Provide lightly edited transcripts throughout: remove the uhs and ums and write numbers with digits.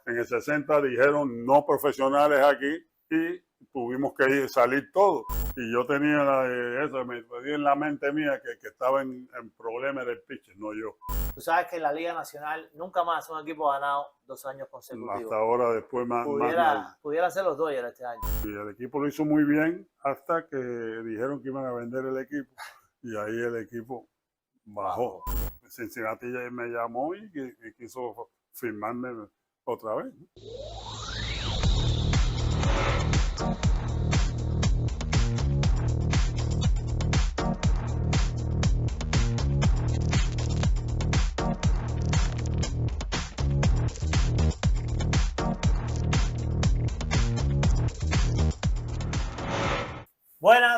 en el 60 dijeron no profesionales aquí y tuvimos que salir todos. Y yo tenía eso, me dio en la mente mía que estaba en problemas del pitcher, no yo. Tú sabes que en la Liga Nacional nunca más un equipo ha ganado 2 años consecutivos. Hasta ahora, después más pudiera ser los Dodgers este año. Sí, el equipo lo hizo muy bien hasta que dijeron que iban a vender el equipo y ahí el equipo bajó. Cincinnati me llamó y quiso firmarme otra vez.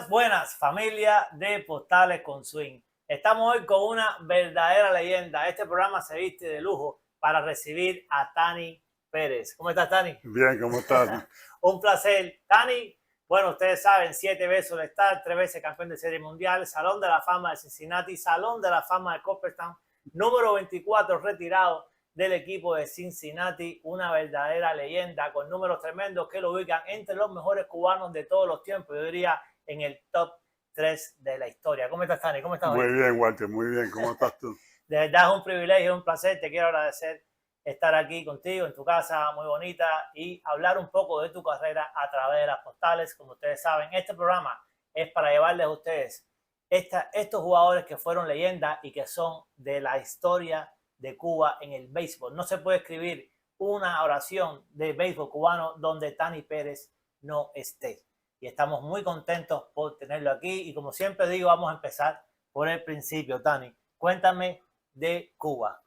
Buenas, familia de Postales con Swing. Estamos hoy con una verdadera leyenda. Este programa se viste de lujo para recibir a Tani Pérez. ¿Cómo estás, Tani? Bien, ¿cómo estás? Un placer. Tani, bueno, ustedes saben, 7 veces All-Star, 3 veces campeón de Serie Mundial, Salón de la Fama de Cincinnati, Salón de la Fama de Cooperstown, número 24 retirado del equipo de Cincinnati, una verdadera leyenda con números tremendos que lo ubican entre los mejores cubanos de todos los tiempos. Yo diría en el top 3 de la historia. ¿Cómo estás, Tani? ¿Cómo estás hoy? Muy bien, Walter, muy bien. ¿Cómo estás tú? De verdad es un privilegio, un placer. Te quiero agradecer estar aquí contigo en tu casa muy bonita y hablar un poco de tu carrera a través de las postales. Como ustedes saben, este programa es para llevarles a ustedes estos jugadores que fueron leyendas y que son de la historia de Cuba en el béisbol. No se puede escribir una oración de béisbol cubano donde Tani Pérez no esté. Y estamos muy contentos por tenerlo aquí. Y como siempre digo, vamos a empezar por el principio. Tani, cuéntame de Cuba.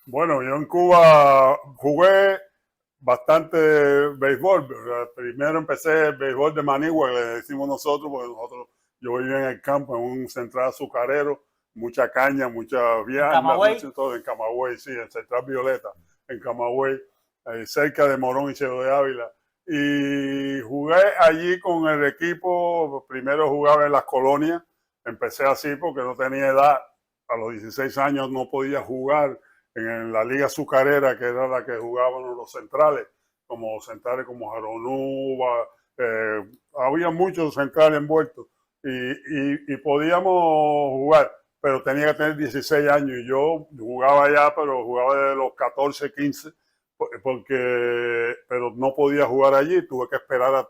Bueno, yo en Cuba jugué bastante béisbol. Primero empecé el béisbol de Manigua, que le decimos nosotros, porque yo vivía en el campo, en un central azucarero, mucha caña, mucha vianda, mucho todo en Camagüey, sí, en Central Violeta, en Camagüey, cerca de Morón y Ciego de Ávila. Y jugué allí con el equipo. Primero jugaba en las colonias, empecé así porque no tenía edad, a los 16 años no podía jugar en la liga azucarera, que era la que jugaban los centrales como Jaronúa, había muchos centrales envueltos y podíamos jugar, pero tenía que tener 16 años y yo jugaba ya, pero jugaba desde los 14, 15, pero no podía jugar allí, tuve que esperar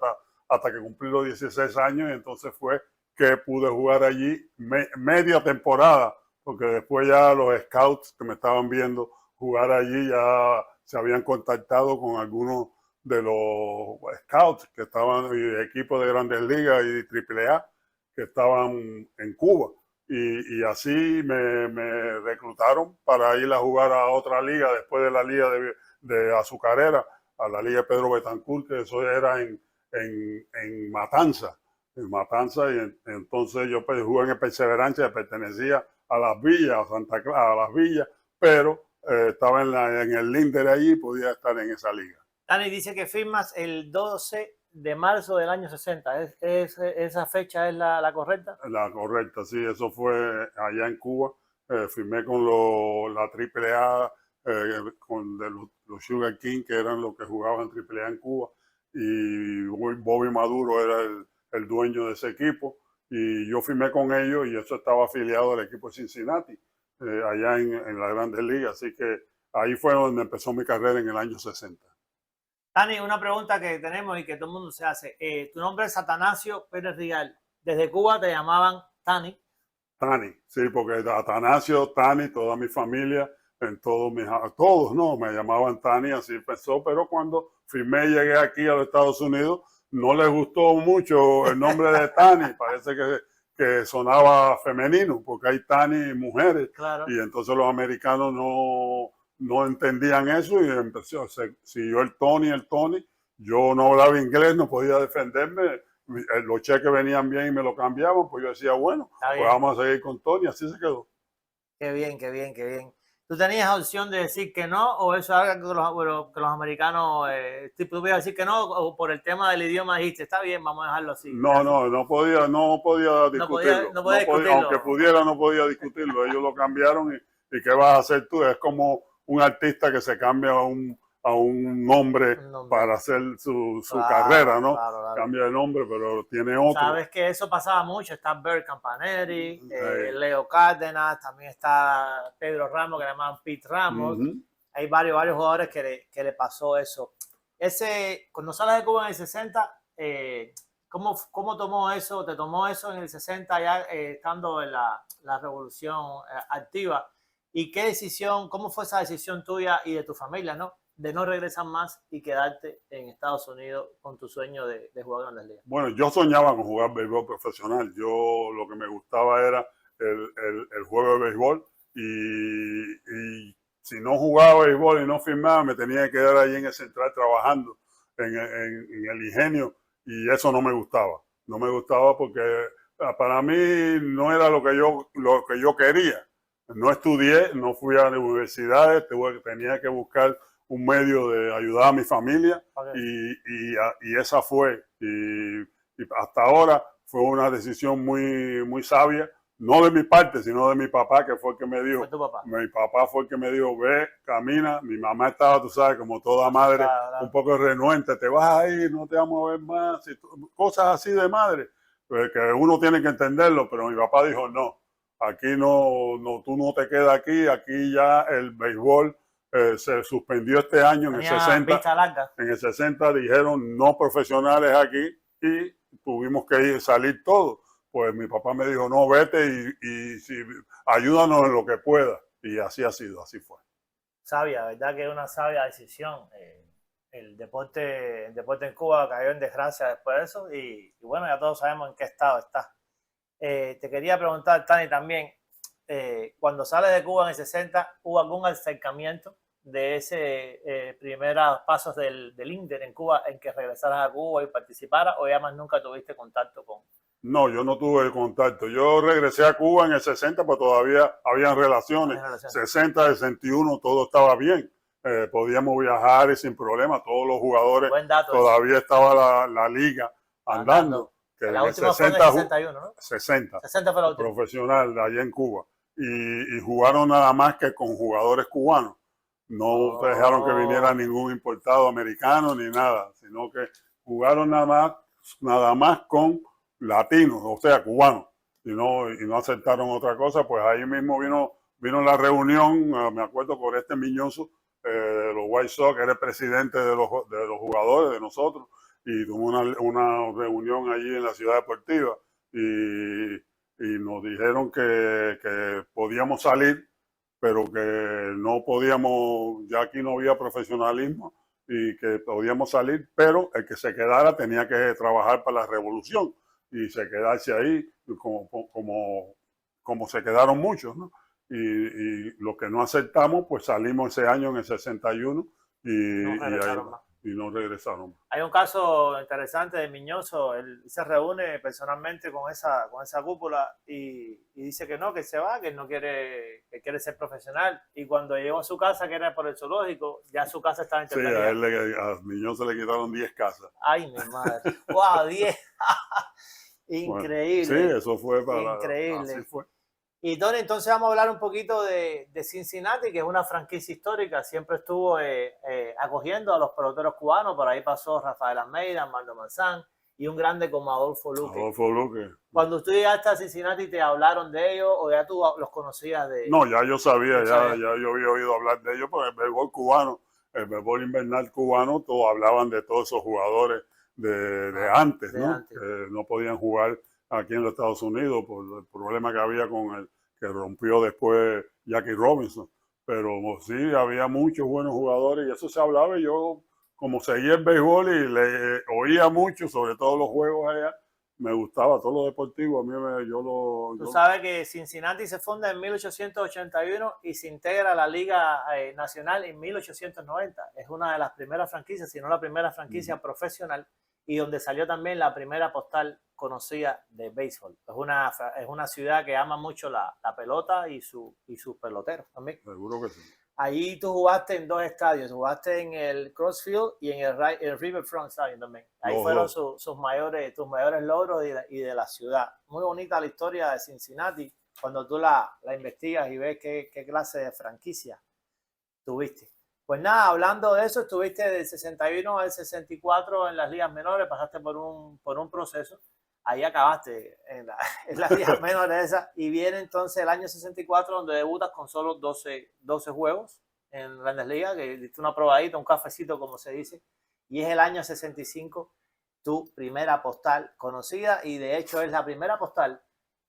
hasta que cumplí los 16 años y entonces fue que pude jugar allí media temporada, porque después ya los scouts que me estaban viendo jugar allí ya se habían contactado con algunos de los scouts que estaban en equipos de Grandes Ligas y AAA que estaban en Cuba. Y así me reclutaron para ir a jugar a otra liga después de la liga de azucarera, a la liga de Pedro Betancourt, que eso era en Matanza. Y entonces yo jugué en Perseverancia, pertenecía a las villas, a Santa Clara, a las villas, pero estaba en el Linder allí y podía estar en esa liga. Tani dice que firmas el 12 de marzo del año 60. ¿Esa fecha es la correcta? La correcta, sí. Eso fue allá en Cuba. Firmé con la AAA, con los Sugar King, que eran los que jugaban AAA en Cuba. Y Bobby Maduro era el dueño de ese equipo. Y yo firmé con ellos y eso estaba afiliado al equipo de Cincinnati, allá en las Grandes Ligas. Así que ahí fue donde empezó mi carrera en el año 60. Tani, una pregunta que tenemos y que todo el mundo se hace. Tu nombre es Atanasio Pérez Rial. Desde Cuba te llamaban Tani. Tani, sí, porque Atanasio, Tani, toda mi familia, todos no, me llamaban Tani, así empezó. Pero cuando firmé y llegué aquí a los Estados Unidos, no les gustó mucho el nombre de Tani. Parece que sonaba femenino, porque hay Tani mujeres. Claro. Y entonces los americanos no entendían eso y siguió el Tony. Yo no hablaba inglés, no podía defenderme. Los cheques venían bien y me lo cambiaban, pues yo decía, bueno, pues vamos a seguir con Tony, así se quedó. Qué bien, qué bien, qué bien. ¿Tú tenías opción de decir que no o eso es algo que los americanos, tú podías decir que no o por el tema del idioma dijiste, está bien, vamos a dejarlo así? No podía discutirlo. Aunque pudiera, no podía discutirlo. Ellos lo cambiaron y ¿qué vas a hacer tú? Es como un artista que se cambia a un nombre Un nombre. para hacer su Claro, carrera, ¿no? claro. Cambia de nombre, pero tiene otro. Sabes que eso pasaba mucho. Está Bert Campanelli, Ahí. Leo Cárdenas, también está Pedro Ramos, que le llaman Pete Ramos. Hay varios jugadores que le pasó eso. Cuando sales de Cuba en el 60, ¿cómo tomó eso? ¿Te tomó eso en el 60 ya estando en la revolución activa? ¿Y cómo fue esa decisión tuya y de tu familia, ¿no? De no regresar más y quedarte en Estados Unidos con tu sueño de jugar en las ligas? Bueno, yo soñaba con jugar béisbol profesional. Yo lo que me gustaba era el juego de béisbol y si no jugaba béisbol y no firmaba, me tenía que quedar ahí en el central trabajando en el ingenio y eso no me gustaba. No me gustaba porque para mí no era lo que yo quería. No estudié, no fui a las universidades, tenía que buscar un medio de ayudar a mi familia. Okay. Y esa fue. Y hasta ahora fue una decisión muy sabia, no de mi parte, sino de mi papá, que fue el que me dijo. ¿Fue tu papá? Mi papá fue el que me dijo, ve, camina. Mi mamá estaba, tú sabes, como toda madre, un poco renuente, te vas a ir, no te vamos a ver más, cosas así de madre, pues que uno tiene que entenderlo, pero mi papá dijo, no, aquí tú no te quedas aquí ya el béisbol se suspendió este año en el 60. En el 60 dijeron no profesionales aquí y tuvimos que salir todos. Pues mi papá me dijo, no, vete y ayúdanos en lo que pueda. Y así ha sido, así fue. Sabia, ¿verdad? Que es una sabia decisión. El deporte en Cuba cayó en desgracia después de eso y bueno, ya todos sabemos en qué estado está. Te quería preguntar, Tani, también, cuando sales de Cuba en el 60, ¿hubo algún acercamiento de ese primeros pasos del Inter en Cuba en que regresaras a Cuba y participaras o ya más nunca tuviste contacto con? No, yo no tuve contacto. Yo regresé a Cuba en el 60, pues todavía habían relaciones. 60, 61, todo estaba bien. Podíamos viajar y sin problema. Todos los jugadores, todavía estaba la liga andando. Que la última 60, fue en el 61, ¿no? 60 fue la última. Profesional allá en Cuba. Y jugaron nada más que con jugadores cubanos. No dejaron que viniera ningún importado americano ni nada, sino que jugaron nada más con latinos, o sea, cubanos, y no aceptaron otra cosa. Pues ahí mismo vino la reunión, me acuerdo, por Miñoso, de los White Sox, era el presidente de los jugadores, de nosotros, y tuvo una reunión allí en la Ciudad Deportiva, y nos dijeron que podíamos salir, pero que no podíamos, ya aquí no había profesionalismo, y que podíamos salir, pero el que se quedara tenía que trabajar para la revolución y se quedarse ahí como se quedaron muchos, ¿no? Y lo que no aceptamos, pues salimos ese año en el 61 y no regresaron más. Hay un caso interesante de Miñoso, él se reúne personalmente con esa cúpula y dice que no, que se va, que no quiere, que quiere ser profesional. Y cuando llegó a su casa, que era por el zoológico, ya su casa estaba intervenida. Sí, a Miñoso le quitaron 10 casas. Ay, mi madre. ¡Wow! 10. Increíble. Bueno, sí, eso fue increíble. Así fue. Y Tony, entonces vamos a hablar un poquito de Cincinnati, que es una franquicia histórica, siempre estuvo acogiendo a los peloteros cubanos, por ahí pasó Rafael Almeida, Armando Manzán y un grande como Adolfo Luque. Adolfo Luque. Cuando tú llegaste a Cincinnati, ¿te hablaron de ellos o ya tú los conocías de? No, ya yo sabía, ya yo había oído hablar de ellos, porque el béisbol cubano, el béisbol invernal cubano, todos hablaban de todos esos jugadores de antes, ¿no? Que no podían jugar aquí en los Estados Unidos por el problema que había con el que rompió después Jackie Robinson. Pero sí, había muchos buenos jugadores y eso se hablaba, y yo, como seguía el béisbol y le oía mucho, sobre todo los juegos allá, me gustaba todo lo deportivo. A mí Tú sabes que Cincinnati se funda en 1881 y se integra a la Liga Nacional en 1890. Es una de las primeras franquicias, si no la primera franquicia profesional, y donde salió también la primera postal conocida de béisbol. Es una ciudad que ama mucho la pelota y sus peloteros también. Seguro que sí. Allí tú jugaste en dos estadios, jugaste en el Crossfield y en el Riverfront Stadium también. Ahí fueron tus mayores logros y de la ciudad. Muy bonita la historia de Cincinnati cuando tú la investigas y ves qué clase de franquicia tuviste. Pues nada, hablando de eso, estuviste del 61 al 64 en las ligas menores, pasaste por un proceso, ahí acabaste en las ligas menores esas, y viene entonces el año 64 donde debutas con solo 12 juegos en Grandes Ligas, que diste una probadita, un cafecito como se dice, y es el año 65 tu primera postal conocida, y de hecho es la primera postal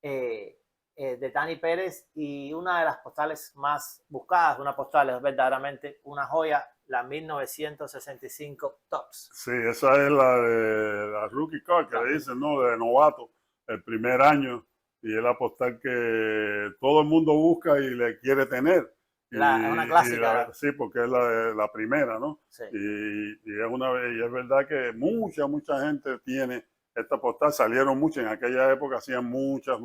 de Dani Pérez y una de las postales más buscadas. Una postal es verdaderamente una joya, la 1965 Tops. Sí, esa es la de la rookie card que le dicen, ¿no? De novato, el primer año, y es la postal que todo el mundo busca y le quiere tener. Es una clásica. Sí, porque es la primera, ¿no? Sí. Y es verdad que mucha gente tiene esta postal. Salieron muchas, en aquella época hacían muchas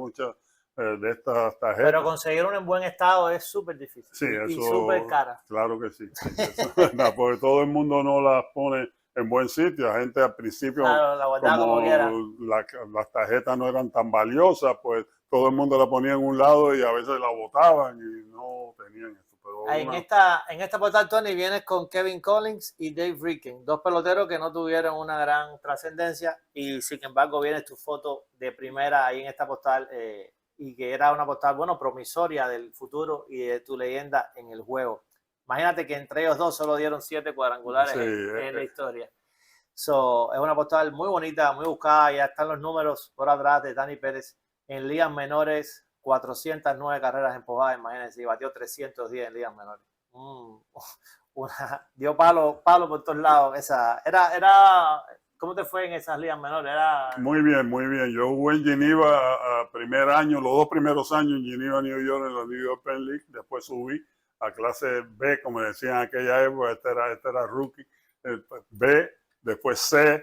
de estas tarjetas. Pero conseguir una en buen estado es súper difícil. Sí, y súper cara. Claro que sí. Eso, no, porque todo el mundo no las pone en buen sitio. La gente al principio, claro, la guardaba como quiera. Las tarjetas no eran tan valiosas, pues todo el mundo la ponía en un lado y a veces la botaban y no tenían eso. Pero en esta postal, Tony, vienes con Kevin Collins y Dave Ricken, dos peloteros que no tuvieron una gran trascendencia, y sin embargo viene tu foto de primera ahí en esta postal, y que era una postal, bueno, promisoria del futuro y de tu leyenda en el juego. Imagínate que entre ellos dos solo dieron 7 cuadrangulares en la historia. Es una postal muy bonita, muy buscada. Ya están los números por atrás de Dani Pérez en ligas menores, 409 carreras empujadas, imagínense, y batió 310 en ligas menores. Dio palo por todos lados. ¿Cómo te fue en esas ligas menores? Muy bien. Yo jugué en Geneva primer año, los 2 primeros años en Geneva, New York, en la New York Penn League. Después subí a clase B, como decían en aquella época. Este era rookie. B, después C,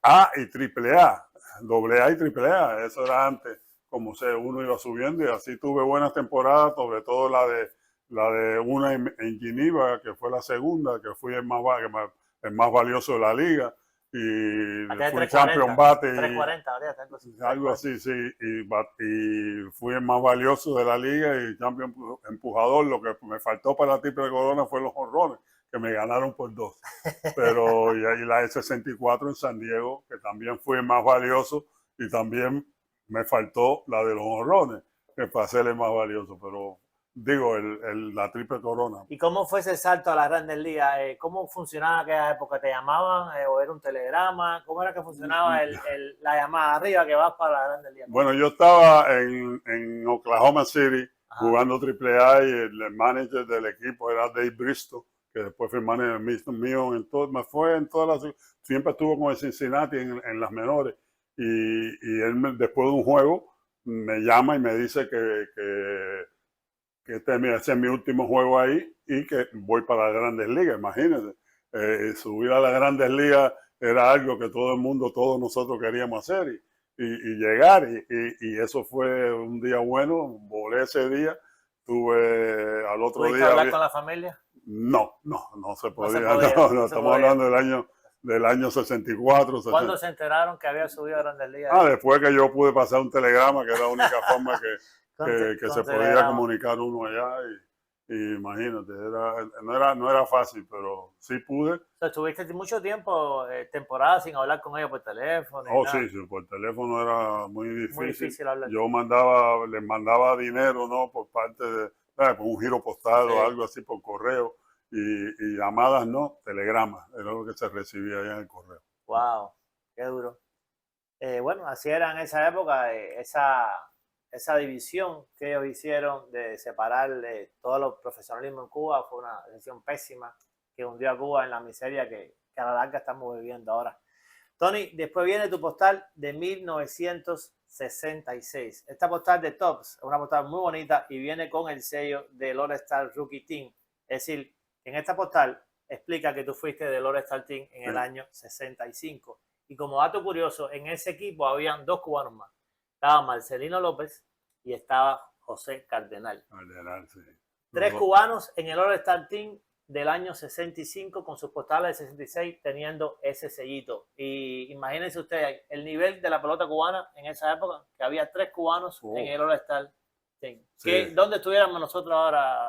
A y triple A. Doble A y triple A. Eso era antes, como uno iba subiendo, y así tuve buenas temporadas, sobre todo la de una en Geneva, que fue la segunda, que fui el más valioso de la liga. Y fui champion bate. 340, algo así, sí. Y fui el más valioso de la liga y champion empujador. Lo que me faltó para la triple corona fue los jonrones, que me ganaron por 2. Pero y la de 64 en San Diego, que también fui el más valioso, y también me faltó la de los jonrones, que para ser el más valioso. Pero digo, la triple corona. ¿Y cómo fue ese salto a las Grandes Ligas? ¿Cómo funcionaba en aquella época? ¿Te llamaban o era un telegrama? ¿Cómo era que funcionaba la llamada arriba que vas para las Grandes Ligas? Bueno, yo estaba en Oklahoma City jugando AAA, y el manager del equipo era Dave Bristol, que después fue el manager mío en todas las... Siempre estuvo con el Cincinnati en las menores. Y él, después de un juego, me llama y me dice que ese es mi último juego ahí y que voy para las Grandes Ligas. Imagínense, subir a las Grandes Ligas era algo que todos nosotros queríamos hacer y llegar, y eso fue un día bueno. Volé ese día, tuve al otro ¿Pudiste día... hablar con la familia? No se podía. No, estamos hablando del año 64. ¿Cuándo se enteraron que había subido a Grandes Ligas? Después que yo pude pasar un telegrama, que era la única forma que se podía comunicar uno allá, y imagínate, no era fácil, pero sí pude. O sea, estuviste mucho tiempo, temporadas sin hablar con ellos por teléfono. Sí, por teléfono era muy difícil. Muy difícil hablar. Yo les mandaba dinero, ¿no? Por parte de por un giro postal o algo así, por correo, y llamadas no, telegramas, era lo que se recibía allá en el correo. Wow, qué duro. Bueno, así era en esa época, esa división que ellos hicieron de separar todo lo profesionalismo en Cuba fue una decisión pésima que hundió a Cuba en la miseria que a la larga estamos viviendo ahora. Tony, después viene tu postal de 1966. Esta postal de Tops es una postal muy bonita y viene con el sello del All-Star Rookie Team. Es decir, en esta postal explica que tú fuiste del All-Star Team en el año 65. Y como dato curioso, en ese equipo habían 2 cubanos más. Estaba Marcelino López y estaba José Cardenal. Sí. 3 cubanos en el All-Star Team del año 65, con sus postales de 66 teniendo ese sellito. Y imagínense ustedes el nivel de la pelota cubana en esa época, que había 3 cubanos en el All-Star Team. Sí. ¿Dónde estuviéramos nosotros ahora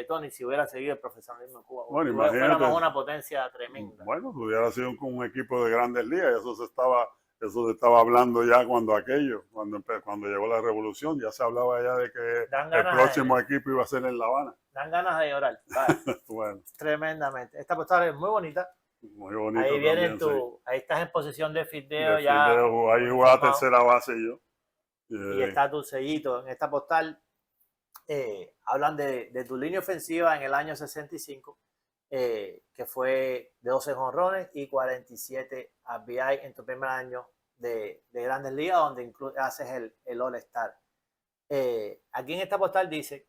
Tony, si hubiera seguido el profesionalismo en Cuba? Bueno, Fuéramos imagínate. una potencia tremenda. Bueno, hubiera sido un equipo de grandes ligas, eso se estaba hablando ya cuando llegó la revolución, ya se hablaba ya de que el próximo equipo iba a ser en La Habana. Dan ganas de llorar, vale. Bueno, tremendamente. Esta postal es muy bonita. muy bonito. Ahí viene también, sí. ahí estás en posición de fildeo De ya. fildeo, ahí jugaba tercera base yo. Y está tu sellito. En esta postal hablan de tu línea ofensiva en el año 65, que fue de 12 jonrones y 47 RBI en tu primer año de Grandes Ligas, donde haces el All-Star. Aquí en esta postal dice,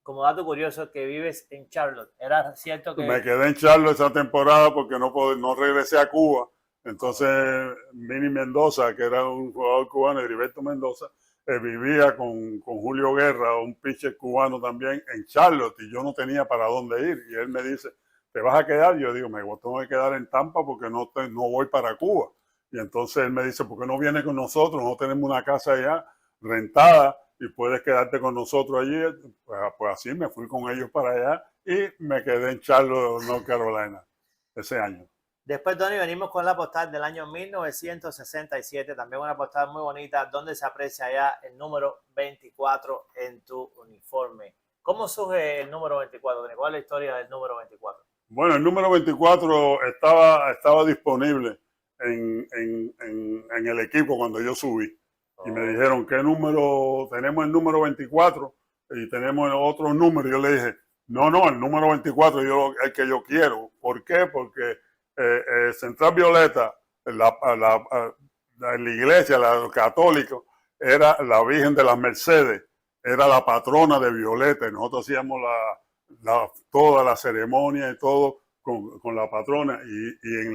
como dato curioso, que vives en Charlotte. ¿Era cierto que...? Me quedé en Charlotte esa temporada porque no regresé a Cuba. Entonces, Mini Mendoza, que era un jugador cubano, Heriberto Mendoza, vivía con Julio Guerra, un pitcher cubano también, en Charlotte, y yo no tenía para dónde ir. Y él me dice, ¿te vas a quedar? Yo digo, me tengo que quedar en Tampa porque no voy para Cuba. Y entonces él me dice, ¿por qué no vienes con nosotros? No tenemos una casa allá rentada y puedes quedarte con nosotros allí. Pues así me fui con ellos para allá y me quedé en Charlotte, North Carolina, ese año. Después, Tony, venimos con la postal del año 1967, también una postal muy bonita, donde se aprecia ya el número 24 en tu uniforme. ¿Cómo surge el número 24? ¿Cuál es la historia del número 24? Bueno, el número 24 estaba disponible en el equipo cuando yo subí. Y me dijeron, ¿qué número? Tenemos el número 24 y tenemos otro número. Yo le dije, no, el número 24 el que yo quiero. ¿Por qué? Porque Central Violeta, la iglesia, los católicos, era la Virgen de las Mercedes, era la patrona de Violeta. Y nosotros hacíamos toda la ceremonia y todo con la patrona. Y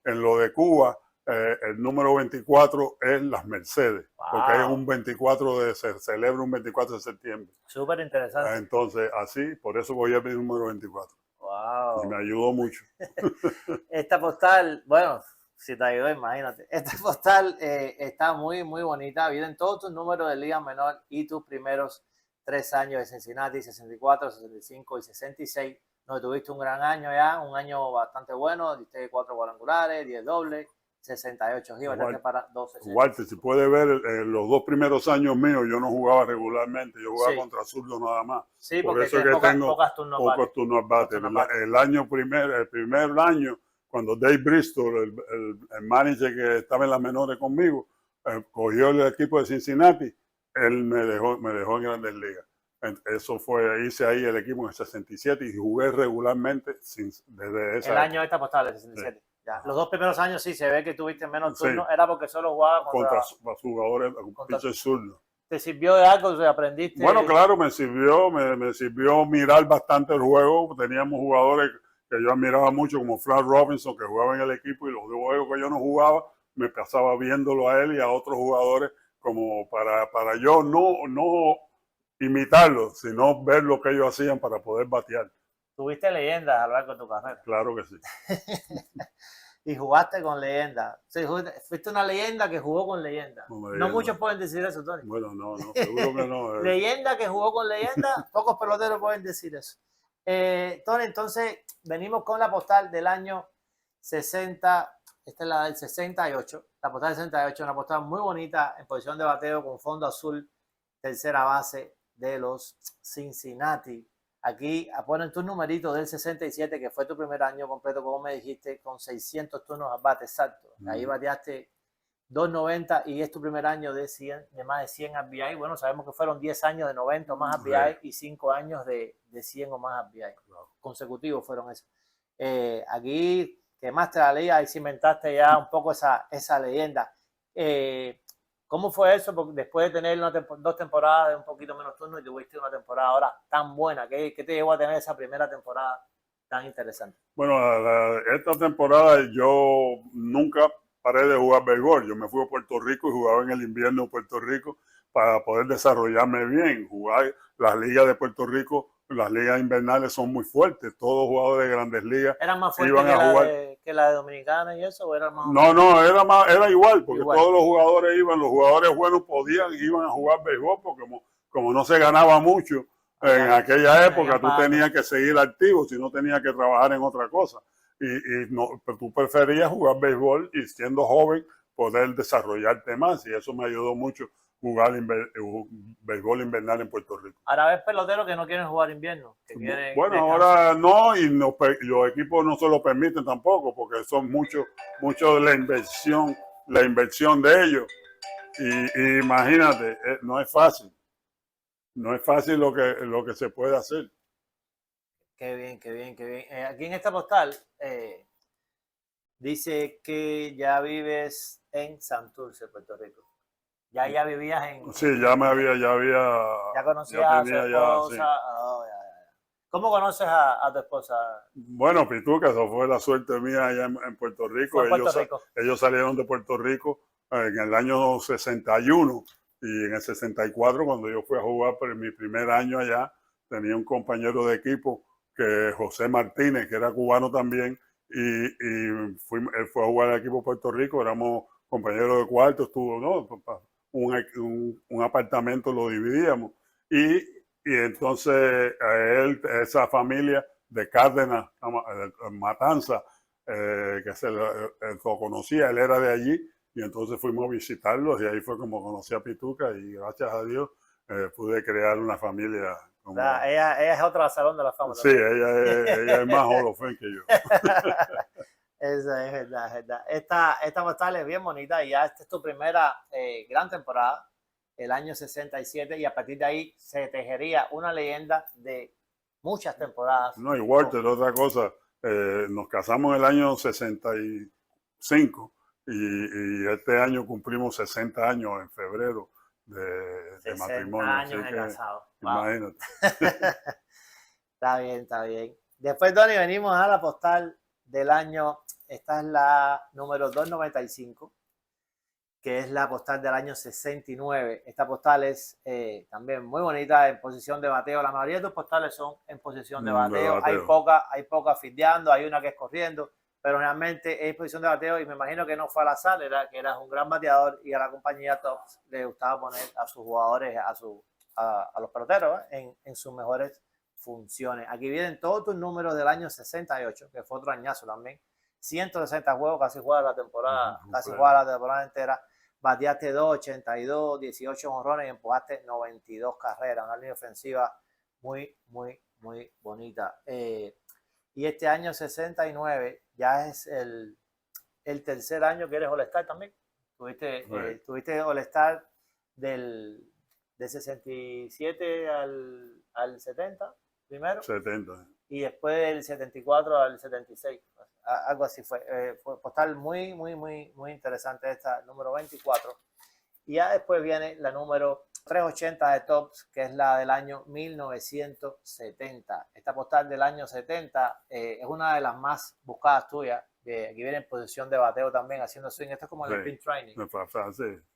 en lo de Cuba, el número 24 es las Mercedes, wow, porque hay un 24 se celebra un 24 de septiembre. Súper interesante. Entonces, así, por eso voy a pedir el número 24. Wow. Y me ayudó mucho. Esta postal, bueno, si te ayudó, imagínate. Esta postal está muy, muy bonita. Vienen todos tus números de Liga Menor y tus primeros 3 años de Cincinnati, 64, 65 y 66. No, tuviste un gran año ya, un año bastante bueno. Diste 4 cuadrangulares, 10 dobles, 68 hits, para 12. Walter, si puedes ver los 2 primeros años míos, yo no jugaba regularmente, yo jugaba contra zurdos nada más. Sí, porque por eso es que tengo pocos turnos al bate. El primer año, cuando Dave Bristol, el manager que estaba en las menores conmigo, cogió el equipo de Cincinnati, él me dejó en Grandes Ligas. Eso hice ahí el equipo en el 67 y jugué regularmente desde ese año de esta postal, el 67. Sí. Ya. Los 2 primeros años sí se ve que tuviste menos turnos, era porque solo jugaba contra jugadores, pitcher zurdo. ¿Te sirvió de algo? ¿Aprendiste? Bueno, claro, me sirvió mirar bastante el juego. Teníamos jugadores que yo admiraba mucho, como Frank Robinson, que jugaba en el equipo, y los juegos que yo no jugaba, me pasaba viéndolo a él y a otros jugadores, como para yo no imitarlos, sino ver lo que ellos hacían para poder batear. Tuviste leyendas a lo largo de tu carrera. Claro que sí. Y jugaste con leyendas. Sí, fuiste una leyenda que jugó con leyendas. No muchos pueden decir eso, Tony. Bueno, no, seguro que no. Leyenda que jugó con leyendas, pocos peloteros pueden decir eso. Tony, entonces venimos con la postal del año 60. Esta es la del 68. La postal del 68, una postal muy bonita en posición de bateo con fondo azul, tercera base de los Cincinnati. Aquí ponen tus numeritos del 67, que fue tu primer año completo, como me dijiste, con 600 turnos al bate, exacto. Ahí bateaste 290 y es tu primer año de más de 100 RBI. Bueno, sabemos que fueron 10 años de 90 o más RBI y 5 años de 100 o más RBI. Consecutivos fueron esos. Aquí quemaste la liga y cimentaste ya un poco esa leyenda. ¿Cómo fue eso? Porque después de tener 2 temporadas de un poquito menos turnos y tuviste una temporada ahora tan buena, ¿qué te llevó a tener esa primera temporada tan interesante? Bueno, esta temporada yo nunca paré de jugar béisbol. Yo me fui a Puerto Rico y jugaba en el invierno en Puerto Rico para poder desarrollarme bien. Jugar las ligas de Puerto Rico, las ligas invernales son muy fuertes. Todos los jugadores de Grandes Ligas ¿eran más fuertes que la de Dominicana y eso? ¿O era más era igual, porque todos los jugadores iban, los jugadores buenos iban a jugar béisbol, porque como no se ganaba mucho, En aquella época tú pagando. tenías que seguir activo, si no tenías que trabajar en otra cosa. Y no, pero tú preferías jugar béisbol y siendo joven poder desarrollarte más. Y eso me ayudó mucho jugar béisbol invernal en Puerto Rico. Ahora ves peloteros que no quieren jugar invierno. Que quieren Bueno, descansar. ahora no, y no, los equipos no se lo permiten tampoco, porque son mucho de la inversión de ellos. Y imagínate, no es fácil. No es fácil lo que se puede hacer. Qué bien, qué bien, qué bien. Aquí en esta postal dice que ya vives en Santurce, Puerto Rico. Ya vivías en... Sí, ya conocías a su esposa. Sí. Oh, ya. ¿Cómo conoces a tu esposa? Bueno, Pituca, eso fue la suerte mía allá en Puerto Rico. Ellos salieron de Puerto Rico en el año 61 y en el 64, cuando yo fui a jugar por mi primer año allá, tenía un compañero de equipo, que José Martínez, que era cubano también, y él fue a jugar al equipo de Puerto Rico, éramos compañeros de cuarto, estuvo, ¿no? Un apartamento lo dividíamos. Y entonces esa familia de Cárdenas, Matanza, que lo conocía, él era de allí, y entonces fuimos a visitarlos, y ahí fue como conocí a Pituca, y gracias a Dios pude crear una familia. Ella es otra salón de la fama. Sí, ella es más Hall of Fame que yo. Esa es verdad, es verdad. Esta postal es bien bonita y ya esta es tu primera gran temporada, el año 67, y a partir de ahí se tejería una leyenda de muchas temporadas. No, y Walter, otra cosa, nos casamos en el año 65 y este año cumplimos 60 años en febrero de matrimonio. 60 años de casado. Imagínate. Está bien, está bien. Después, Tony, venimos a la postal del año, esta es la número 295, que es la postal del año 69. Esta postal es también muy bonita, en posición de bateo. La mayoría de tus postales son en posición de bateo. Hay poca fildeando, hay una que es corriendo, pero realmente es posición de bateo, y me imagino que no fue al azar, que eras un gran bateador, y a la compañía Topps le gustaba poner a sus jugadores, a los peloteros, en sus mejores funciones. Aquí vienen todos tus números del año 68, que fue otro añazo también. 160 juegos, casi juega la temporada, entera. Bateaste 282, 18 jonrones y empujaste 92 carreras. Una línea ofensiva muy, muy, muy bonita. Y este año 69 ya es el tercer año que eres All-Star también. Tuviste All-Star del 67 al 70 primero. 70. Y después del 74 al 76. Algo así fue. Fue postal muy, muy, muy, muy interesante esta, número 24. Y ya después viene la número 380 de Topps, que es la del año 1970. Esta postal del año 70 es una de las más buscadas tuyas. Aquí viene en posición de bateo también, haciendo swing. Esto es como en el sprint training. En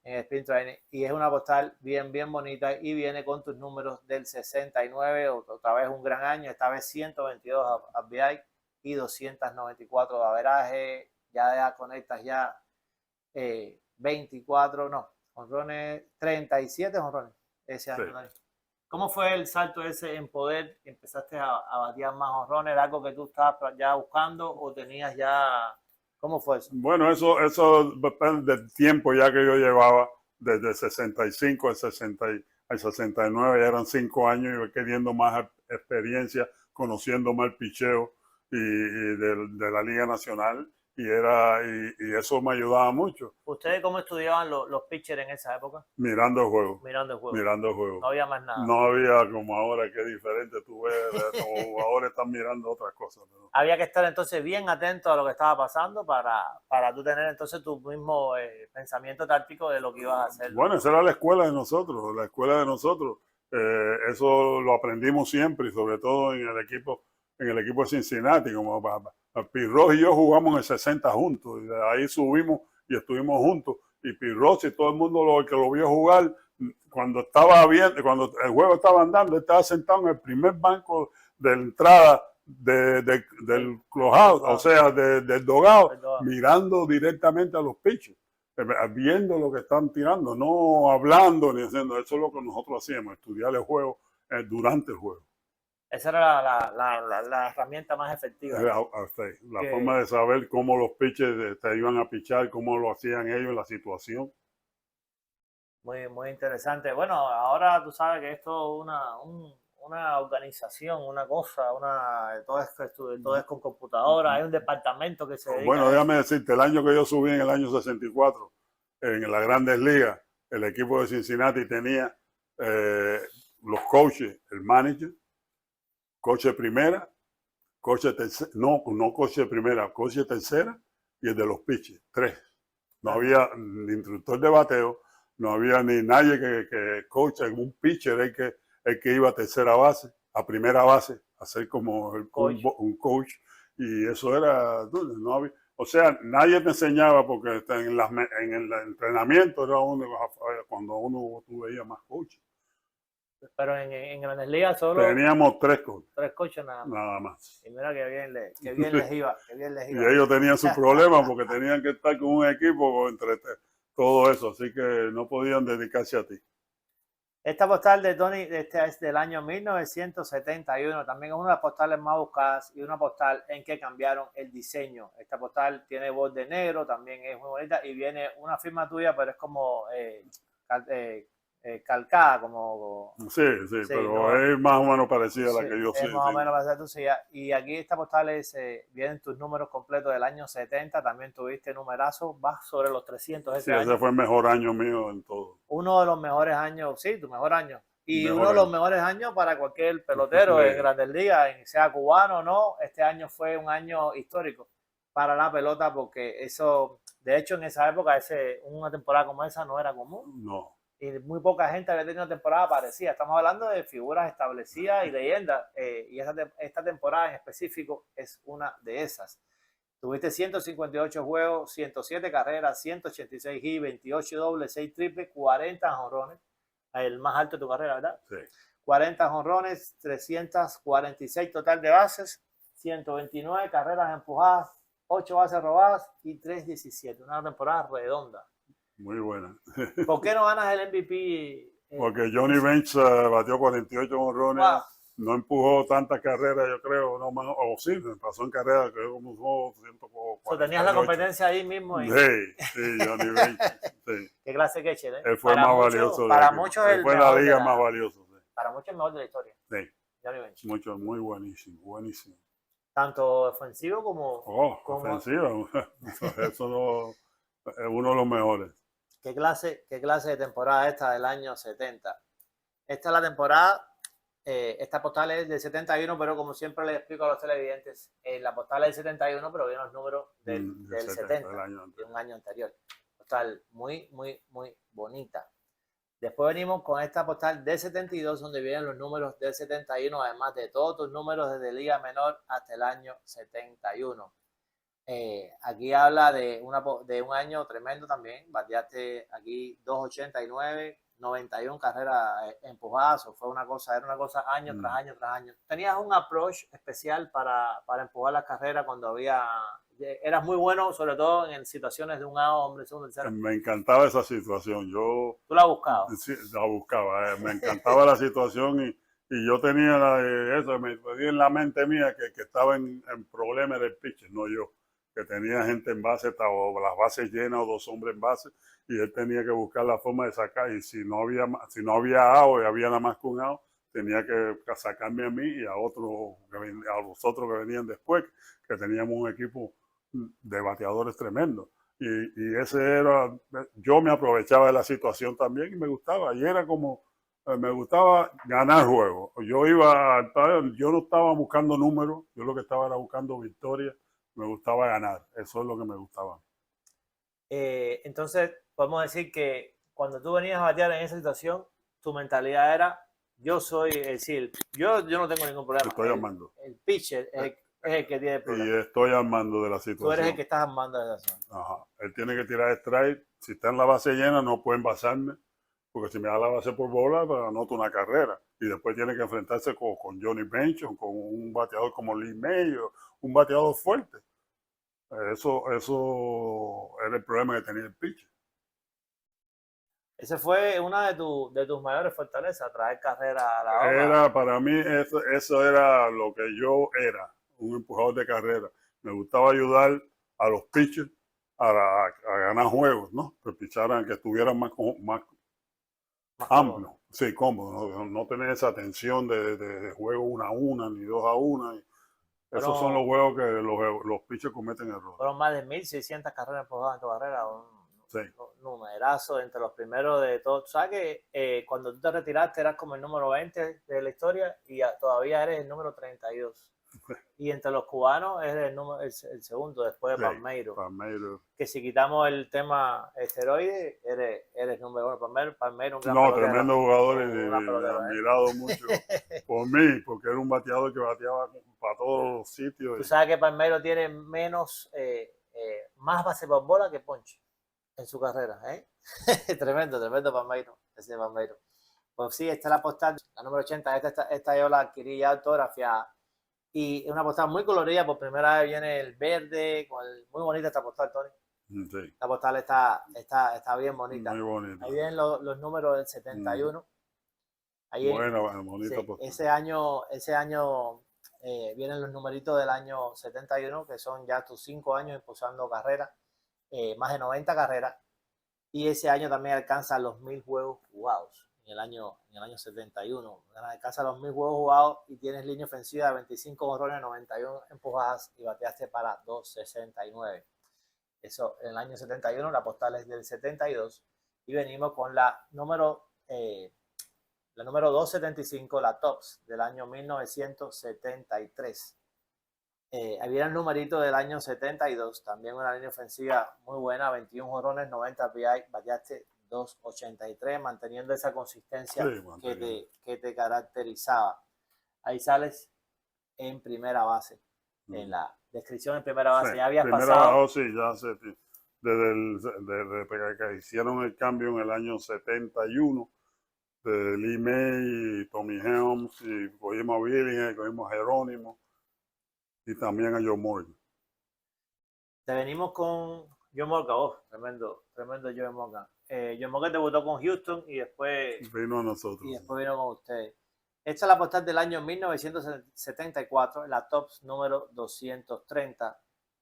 el sprint training. Y es una postal bien, bien bonita, y viene con tus números del 69. Otra vez un gran año, esta vez 122 RBI y 294 de averaje. Ya conectas 37 jonrones ese año. Sí. ¿Cómo fue el salto ese en poder? ¿Empezaste a batear más jonrones? ¿Era algo que tú estabas ya buscando o tenías ya...? ¿Cómo fue eso? Bueno, eso depende del tiempo ya que yo llevaba, desde el 65 al 69, ya eran 5 años, iba queriendo más experiencia, conociendo más el picheo y de la Liga Nacional, y eso me ayudaba mucho. ¿Ustedes cómo estudiaban los pitchers en esa época? Mirando el juego. Mirando el juego. Mirando el juego. No había más nada. No había como ahora, que es diferente. Tú ves, los jugadores están mirando otras cosas. ¿No? Había que estar entonces bien atento a lo que estaba pasando para tú tener entonces tu mismo pensamiento táctico de lo que ibas a hacer. Bueno, esa era la escuela de nosotros. La escuela de nosotros. Eso lo aprendimos siempre, y sobre todo en el equipo de Cincinnati. Como Pirros y yo jugamos en el 60 juntos, y de ahí subimos y estuvimos juntos, y Pirros y todo el mundo que lo vio jugar, cuando el juego estaba andando, él estaba sentado en el primer banco de la entrada del clubhouse, o sea, del dogado, mirando directamente a los pitchers, viendo lo que están tirando, no hablando ni haciendo. Eso es lo que nosotros hacíamos, estudiar el juego durante el juego. Esa era la herramienta más efectiva. La forma de saber cómo los pitchers te iban a pichar, cómo lo hacían ellos en la situación. Muy interesante. Bueno, ahora tú sabes que esto es una organización, una cosa, todo es con computadora, hay un departamento que se dedica Bueno, a eso. déjame decirte, el año que yo subí en el año 64, en las Grandes Ligas, el equipo de Cincinnati tenía los coaches, el manager, coach de primera, coach de tercera, no coach de primera, coach de tercera y el de los pitchers, 3. No había ni instructor de bateo, no había ni nadie que coach, un pitcher el que iba a tercera base, a primera base, a ser como un coach. Y eso era, no había, o sea, nadie te enseñaba porque en el entrenamiento era cuando uno tú veías más coaches. Pero en Grandes Ligas solo teníamos 3 coaches. 3 coaches nada más. Y mira que bien les iba. Y ellos tenían sus problemas porque tenían que estar con un equipo entre todo eso, así que no podían dedicarse a ti. Esta postal de Tony es del año 1971, también es una de las postales más buscadas y una postal en que cambiaron el diseño. Esta postal tiene borde negro, también es muy bonita y viene una firma tuya, pero es como calcada, como... Sí, pero no, es más o menos parecida a la que yo sé. Es más o menos parecida a tu silla. Y aquí esta postal vienen tus números completos del año 70, también tuviste numerazo, vas sobre los 300 ese año. Ese fue el mejor año mío en todo. Uno de los mejores años, sí, tu mejor año. Y uno de los mejores años para cualquier pelotero en Grandes Ligas, sea cubano o no. Este año fue un año histórico para la pelota porque eso, de hecho en esa época una temporada como esa no era común. No. Y muy poca gente había tenido una temporada parecida. Estamos hablando de figuras establecidas y leyendas. Y esta temporada en específico es una de esas. Tuviste 158 juegos, 107 carreras, 186 hits, 28 dobles, 6 triples, 40 jonrones. El más alto de tu carrera, ¿verdad? Sí. 40 jonrones, 346 total de bases, 129 carreras empujadas, 8 bases robadas y 317. Una temporada redonda. Muy buena. ¿Por qué no ganas el MVP? Porque Johnny Bench batió 48 jonrones. Wow. No empujó tantas carreras, yo creo, no más, o sí, pasó en carrera, creo como 148. Tenías la competencia ahí mismo. Sí, Johnny Bench. Sí. Qué clase que catcher, ¿eh? Él fue el más valioso. Para muchos él fue la liga más valioso. Sí. Para muchos el mejor de la historia. Sí. Johnny Bench. Muy buenísimo. Tanto ofensivo como... ofensivo. Eso no, es uno de los mejores. ¿Qué clase de temporada esta del año 70? Esta es la temporada, esta postal es del 71, pero como siempre les explico a los televidentes, la postal es del 71, pero vienen los números del 70, de un año anterior. Postal muy bonita. Después venimos con esta postal del 72, donde vienen los números del 71, además de todos tus números desde Liga Menor hasta el año 71. Aquí habla de un año tremendo también. Bateaste aquí 289, 91 carreras empujadas. Era una cosa año tras año tras año. Tenías un approach especial para empujar las carreras cuando eras muy bueno, sobre todo en situaciones de un out, hombre, segundo, tercero. Me encantaba esa situación. ¿Tú la buscabas? Sí, la buscaba. Me encantaba la situación y yo tenía me ponía en la mente mía que estaba en problemas del pitcher, no yo. Que tenía gente en base, o las bases llenas o 2 hombres en base, y él tenía que buscar la forma de sacar, y si no había out y había nada más que un out, tenía que sacarme a mí y a los otros que venían después, que teníamos un equipo de bateadores tremendos. Y yo me aprovechaba de la situación también y me gustaba, y era como, me gustaba ganar juegos. Yo no estaba buscando números, yo lo que estaba era buscando victorias. Me gustaba ganar, eso es lo que me gustaba. Entonces, podemos decir que cuando tú venías a batear en esa situación, tu mentalidad era, yo soy, yo no tengo ningún problema. Estoy armando. El pitcher es el que tiene el problema. Y estoy armando de la situación. Tú eres el que estás armando de la situación. Ajá. Él tiene que tirar strike. Si está en la base llena, no pueden basarme, porque si me da la base por bola, pues anoto una carrera. Y después tiene que enfrentarse con Johnny Bench, con un bateador como Lee May, un bateador fuerte. Eso era el problema que tenía el pitcher. Ese fue una de tus mayores fortalezas, traer carrera a la hoja. Para mí, eso era lo que yo era, un empujador de carrera. Me gustaba ayudar a los pitchers a ganar juegos, ¿no? Que picharan, que estuvieran más Más cómodo. amplios, sí, cómodos, no tener esa tensión de juego 1-1 ni 2-1. Esos son los Fueron, juegos que los pitchers cometen errores. fueron más de 1.600 carreras empujadas en tu carrera, Sí, un numerazo entre los primeros de todos. Tú sabes que cuando tú te retiraste eras como el número 20 de la historia y todavía eres el número 32. Y entre los cubanos eres el segundo después de sí, Palmeiro. Palmeiro. Que si quitamos el tema esteroide, eres número uno. Palmeiro, un gran No, pelotero. tremendo jugador Un gran y pelotero, admirado mucho por mí, porque era un bateador que bateaba para todos los sitios. Tú sabes que Palmeiro tiene más base por bola que ponche en su carrera, ¿eh? Tremendo Palmeiro, ese Palmeiro. Pues sí, esta es la postal, la número 80. Esta yo la adquirí ya autografiada. Y es una postal muy colorida. Por primera vez viene el verde, muy bonita esta postal, Tony. Sí, La postal está bien bonita. muy bonito. Ahí vienen los números del 71. Ahí Bueno, bonito sí, postal. ese año vienen los numeritos del año 71, que son ya tus 5 años impulsando carreras, más de 90 carreras. Y ese año también alcanza los 1.000 juegos jugados. En el año 71. Alcanza los 1.000 juegos jugados y tienes línea ofensiva de 25 honrones, 91 empujadas y bateaste para 269. Eso en el año 71, la postal es del 72. Y venimos con la número 275, la TOPS del año 1973. Había el numerito del año 72, también una línea ofensiva muy buena, 21 jonrones, 90 PI, bateaste 283, manteniendo esa consistencia Sí, que te caracterizaba. Ahí sales en primera base, en la descripción en primera sí. base. Ya habías Primera, pasado. sí, ya sé. Desde que hicieron el cambio en el año 71, de Lee May y Tommy Helms, y cogimos a Billing, cogimos a Jerónimo, y también a Joe Morgan. Te venimos con John Morgan, tremendo John Morgan. John Morgan debutó con Houston y después Vino a nosotros. vino con ustedes. Esta es la postal del año 1974, la TOPS número 230.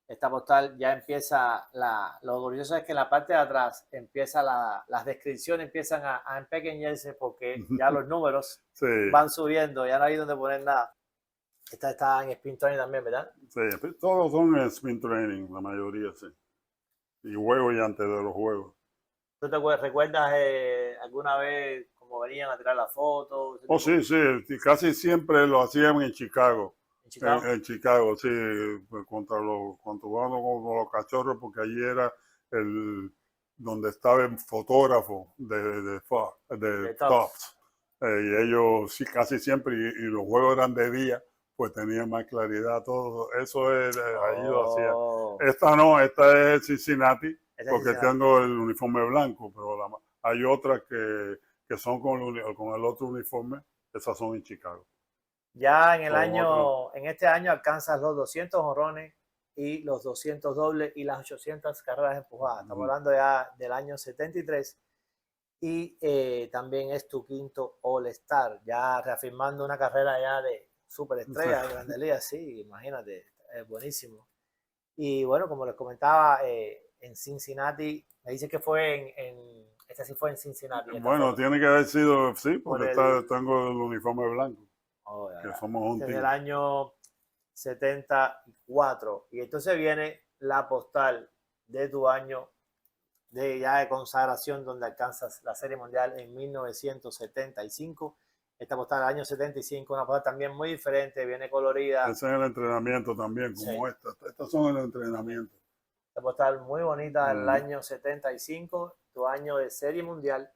Esta postal ya empieza, lo curioso es que en la parte de atrás las descripciones empiezan a empequeñarse porque ya los números Sí, van subiendo, ya no hay donde poner nada. Esta está en Spin Training también, ¿verdad? sí, todos son en spin training, la mayoría, sí. Y juegos y antes de los juegos. ¿Tú te recuerdas alguna vez cómo venían a tirar la foto? Oh, sí, sí, casi siempre lo hacían en Chicago. ¿En Chicago? En Chicago, sí, pues, cuando jugaban con los cachorros, porque allí era donde estaba el fotógrafo de Tufts. Y ellos sí, casi siempre, y los juegos eran de día, pues tenían más claridad, todo. Eso es, ahí lo hacían. Esta no, esta es Cincinnati, porque tengo el uniforme blanco, pero hay otras que son con el otro uniforme, esas son en Chicago. Ya en este año alcanzas los 200 jonrones y los 200 dobles y las 800 carreras empujadas. Estamos hablando ya del año 73 y también es tu quinto All-Star, ya reafirmando una carrera ya de superestrella de Grandes Ligas, sí, imagínate, es buenísimo. Y bueno, como les comentaba, en Cincinnati, me dice que fue esta sí fue en Cincinnati. Bueno, tiene que haber sido, sí, porque tengo el uniforme blanco. Oh, que somos un desde el año 74. Y entonces viene la postal de tu año de consagración, donde alcanzas la Serie Mundial en 1975. Esta postal del año 75, una postal también muy diferente, viene colorida. Ese es el entrenamiento también, como esta. Estas son el entrenamiento. Esta postal muy bonita del año 75, tu año de Serie Mundial.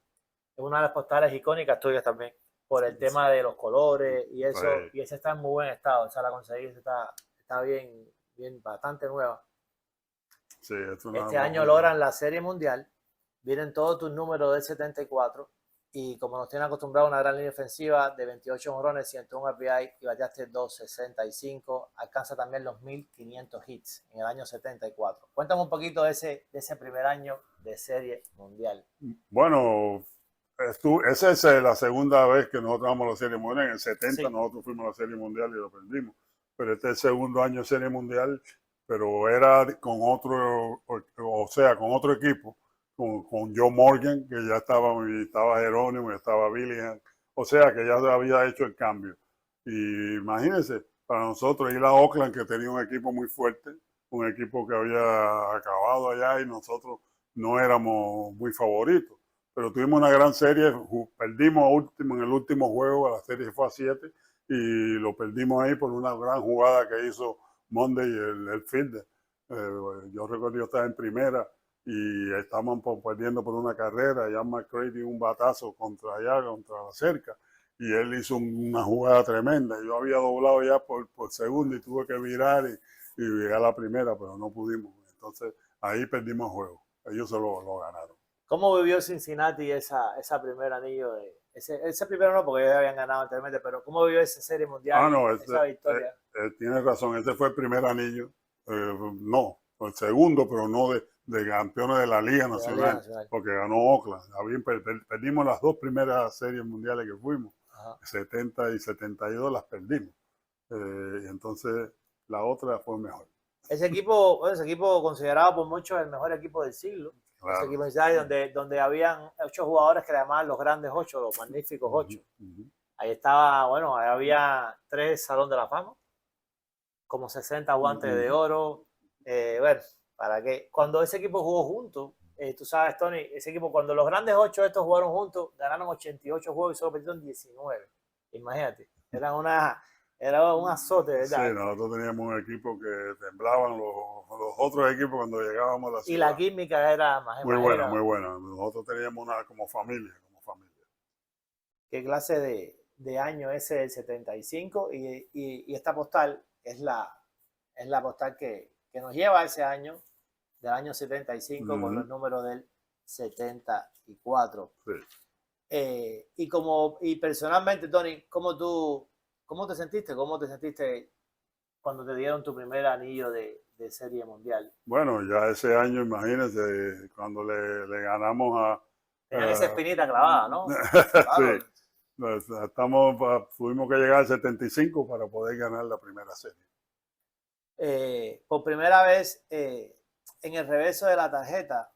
Es una de las postales icónicas tuyas también, por el tema de los colores y eso. Y esa está en muy buen estado, esa la conseguí, está bien, bastante nueva. Sí, este año logran la Serie Mundial, vienen todos tus números del 74 y como nos tienen acostumbrado a una gran línea ofensiva de 28 jonrones, 101 RBI y bateaste 265, alcanza también los 1.500 hits en el año 74. Cuéntame un poquito de ese primer año de Serie Mundial? Bueno, esa es la segunda vez que nosotros vamos a la Serie Mundial. En el 70 Sí. nosotros fuimos a la Serie Mundial y lo perdimos. Pero este es el segundo año de Serie Mundial, pero era con otro, o sea, con otro equipo, con Joe Morgan, que ya estaba Jerónimo, y estaba Billingham. O sea, que ya había hecho el cambio. Y imagínense, para nosotros ir a Oakland, que tenía un equipo muy fuerte, un equipo que había acabado allá y nosotros no éramos muy favoritos. Pero tuvimos una gran serie, perdimos en el último juego, la serie fue a 7 y lo perdimos ahí por una gran jugada que hizo Monday, el fielder. Yo recuerdo yo estaba en primera y estábamos perdiendo por una carrera, ya McCready un batazo contra la cerca, y él hizo una jugada tremenda. Yo había doblado ya por segundo y tuve que virar y llegar a la primera, pero no pudimos. Entonces ahí perdimos el juego. Ellos se lo ganaron. ¿Cómo vivió Cincinnati esa primer anillo? Ese primero no, porque ellos habían ganado anteriormente, pero ¿cómo vivió esa Serie Mundial, No, esa victoria? tienes razón, ese fue el primer anillo. No, el segundo, pero no de campeones de la Liga De la Nacional, Liga Nacional. porque ganó Oakland. Perdimos las dos primeras series mundiales que fuimos, Ajá. 70 y 72 las perdimos. Y entonces la otra fue mejor. Ese equipo considerado por muchos el mejor equipo del siglo. Claro. Ese equipo donde habían 8 jugadores que le llamaban los grandes 8, los magníficos 8. Ahí estaba, bueno, ahí había 3 Salón de la Fama, como 60 guantes de oro. Bueno, para que cuando ese equipo jugó juntos, tú sabes, Tony, ese equipo, cuando los grandes 8 estos jugaron juntos, ganaron 88 juegos y solo perdieron 19. Imagínate, era un azote, ¿verdad? Sí, nosotros teníamos un equipo que temblaban los otros equipos cuando llegábamos a la ciudad. Y la química era más muy buena, muy buena. Nosotros teníamos una como familia. ¿Qué clase de año es el 75? Y esta postal es la postal que nos lleva a ese año, del año 75, con los números del 74. Sí. Y personalmente, Tony, ¿cómo te sentiste? ¿Cómo te sentiste cuando te dieron tu primer anillo de Serie Mundial? Bueno, ya ese año, imagínense, cuando le ganamos a... Tenían esa espinita clavada, ¿no? Claro. Sí. Tuvimos que llegar al 75 para poder ganar la primera serie. Por primera vez, en el reverso de la tarjeta,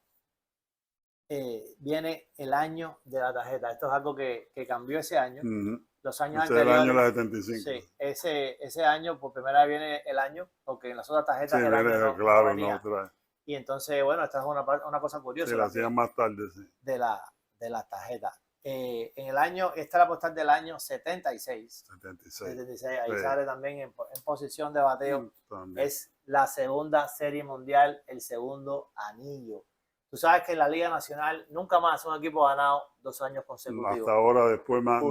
viene el año de la tarjeta. Esto es algo que cambió ese año. Los años anteriores. El año de la 75. Sí, ese año por primera vez viene el año, porque en las otras tarjetas sí, el año claro, no venía. Y entonces, bueno, esta es una cosa curiosa. Sí, la hacían más tarde, sí. De la tarjeta. En el año, esta es la postal del año 76. 76. Ahí sí. Sale también en posición de bateo. Es la segunda serie mundial, el segundo anillo. Tú sabes que en la Liga Nacional nunca más un equipo ha ganado 2 años consecutivos. Hasta ahora, después más.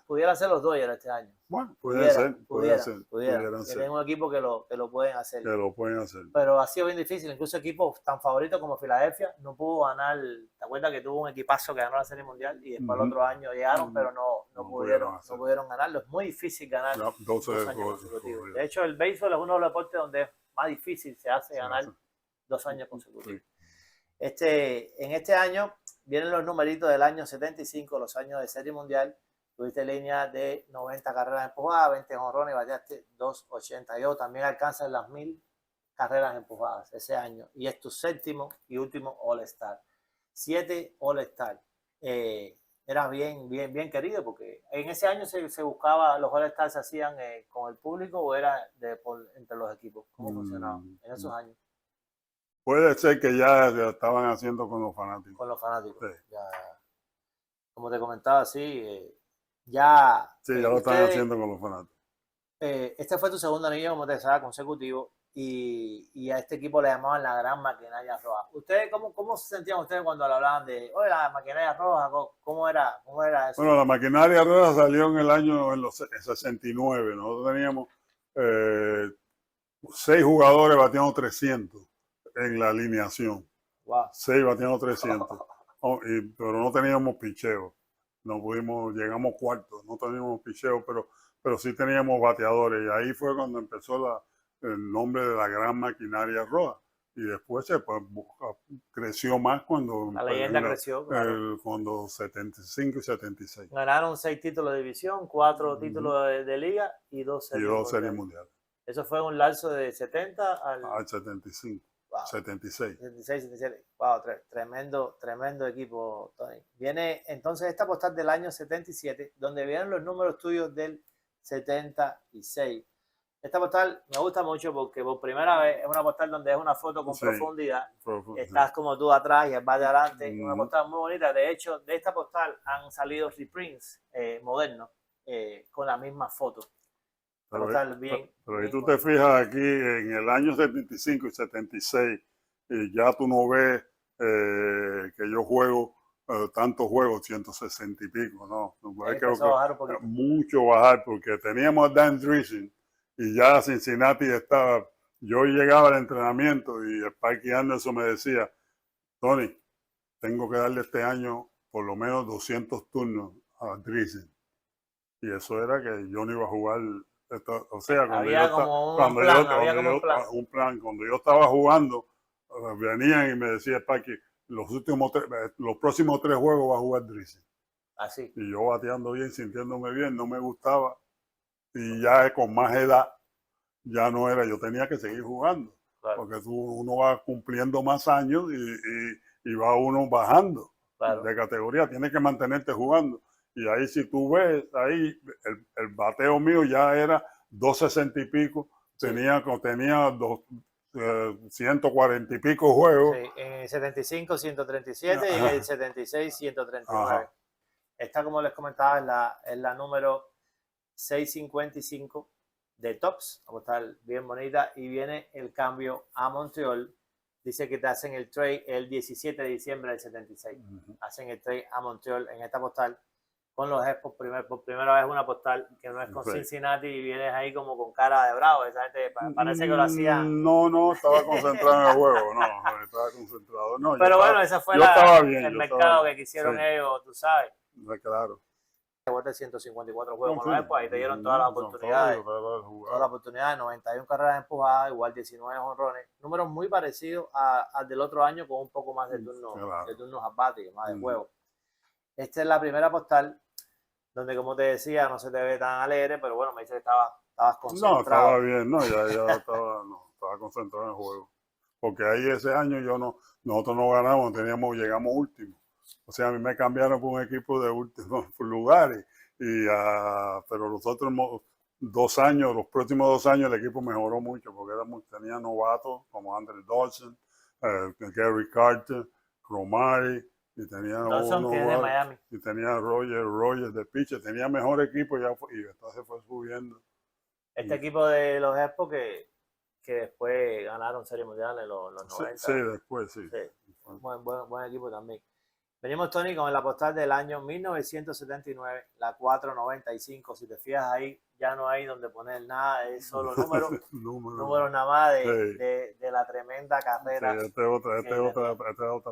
Pudiera ser los Dodgers este año. Bueno, pudiera ser. Tienen un equipo que lo pueden hacer. Que lo pueden hacer. Pero ha sido bien difícil. Incluso equipos tan favoritos como Filadelfia no pudo ganar. ¿Te acuerdas que tuvo un equipazo que ganó la Serie Mundial y después el otro año llegaron, pero no pudieron ganarlo? Es muy difícil ganar 2 años consecutivos. De hecho, el béisbol es uno de los deportes donde es más difícil se hace ganar 2 años consecutivos. En este año vienen los numeritos del año 75, los años de Serie Mundial. Tuviste línea de 90 carreras empujadas, 20 jonrones y bateaste 2.82. También alcanzas las 1000 carreras empujadas ese año. Y es tu séptimo y último All-Star. 7 All-Star. Eras bien querido, porque en ese año se buscaba, los All-Star se hacían con el público o era entre los equipos. ¿Cómo funcionaba en esos años? Puede ser que ya estaban haciendo con los fanáticos. Con los fanáticos. Sí. Ya, como te comentaba, sí, ya lo están haciendo con los fanáticos. Este fue tu segundo anillo, como te decía, consecutivo, y a este equipo le llamaban la Gran Maquinaria Roja. ¿Ustedes cómo se sentían ustedes cuando le hablaban de, oye, la Maquinaria Roja? ¿Cómo era eso? Bueno, la Maquinaria Roja salió en el 69. Nosotros teníamos 6 jugadores bateando 300 en la alineación. Wow. 6 bateando 300. Pero no teníamos picheo. Llegamos cuartos, no teníamos picheo, pero sí teníamos bateadores. Y ahí fue cuando empezó el nombre de la Gran Maquinaria Roja. y después se pues, creció más cuando La leyenda creció, claro. cuando 75 y 76. Ganaron 6 títulos de división, 4 títulos de liga y 2 y 2 series mundiales. Eso fue un lapso de 70 al 75. Wow. 76. 76, 77. Wow, tremendo equipo, Tony. Viene entonces esta postal del año 77, donde vienen los números tuyos del 76. Esta postal me gusta mucho porque por primera vez es una postal donde es una foto con profundidad. Estás como tú atrás y él va de adelante. Una postal muy bonita. De hecho, de esta postal han salido reprints modernos con la misma foto. Pero ahí tú te fijas aquí en el año 75 y 76, ya tú no ves que yo juego tantos juegos, 160 y pico, ¿no? Creo que mucho bajar porque teníamos a Dan Driesen y ya Cincinnati estaba. Yo llegaba al entrenamiento y Sparky Anderson me decía, Tony, tengo que darle este año por lo menos 200 turnos a Driesen. Y eso era que yo no iba a jugar. O sea, cuando yo estaba jugando, venían y me decía Sparky, los próximos 3 juegos va a jugar Driesen. Así. Y yo bateando bien, sintiéndome bien, no me gustaba. Y ya con más edad, ya no era, yo tenía que seguir jugando. Claro. Porque uno va cumpliendo más años y va uno bajando de categoría. Tienes que mantenerte jugando. Y ahí si tú ves, ahí el bateo mío ya era 260 y pico. Sí. Tenía 140 y pico juegos. Sí, en el 75, 137 y en el 76, 139. Ajá. Esta, como les comentaba, es la número 655 de Topps. Como está bien bonita. Y viene el cambio a Montreal. Dice que te hacen el trade el 17 de diciembre del 76. Hacen el trade a Montreal en esta postal. Con los Expos, por primera vez una postal que no es con Cincinnati y vienes ahí como con cara de bravo. Esa gente parece que lo hacían. No, estaba concentrado en el juego, no, estaba concentrado. No, pero bueno, esa fue el mercado que quisieron ellos, tú sabes. Claro. Jugaste 154 juegos con los Expos, ahí te dieron todas las oportunidades. Todas las oportunidades, 91 carreras empujadas, igual 19 jonrones. Números muy parecidos al del otro año con un poco más de turnos at bat, más de juego. Esta es la primera postal donde, como te decía, no se te ve tan alegre, pero bueno, me dice que estabas concentrado. No, estaba bien, ya estaba concentrado en el juego. Porque ahí ese año nosotros no ganamos, llegamos últimos. O sea, a mí me cambiaron por un equipo de últimos lugares. Pero los otros 2 años, los próximos 2 años, el equipo mejoró mucho porque tenía novatos como Andrew Dawson, Gary Carter, Romari. Y tenía de Miami. Y tenía Roger de pitcher, tenía mejor equipo y entonces fue subiendo. Este equipo de los Expos que después ganaron Serie Mundial en los 90. Sí, después, sí. Buen equipo también. Venimos, Tony, con la postal del año 1979, la 495. Si te fijas ahí, ya no hay donde poner nada, es solo números nada más de la tremenda carrera. Sí, esta es otra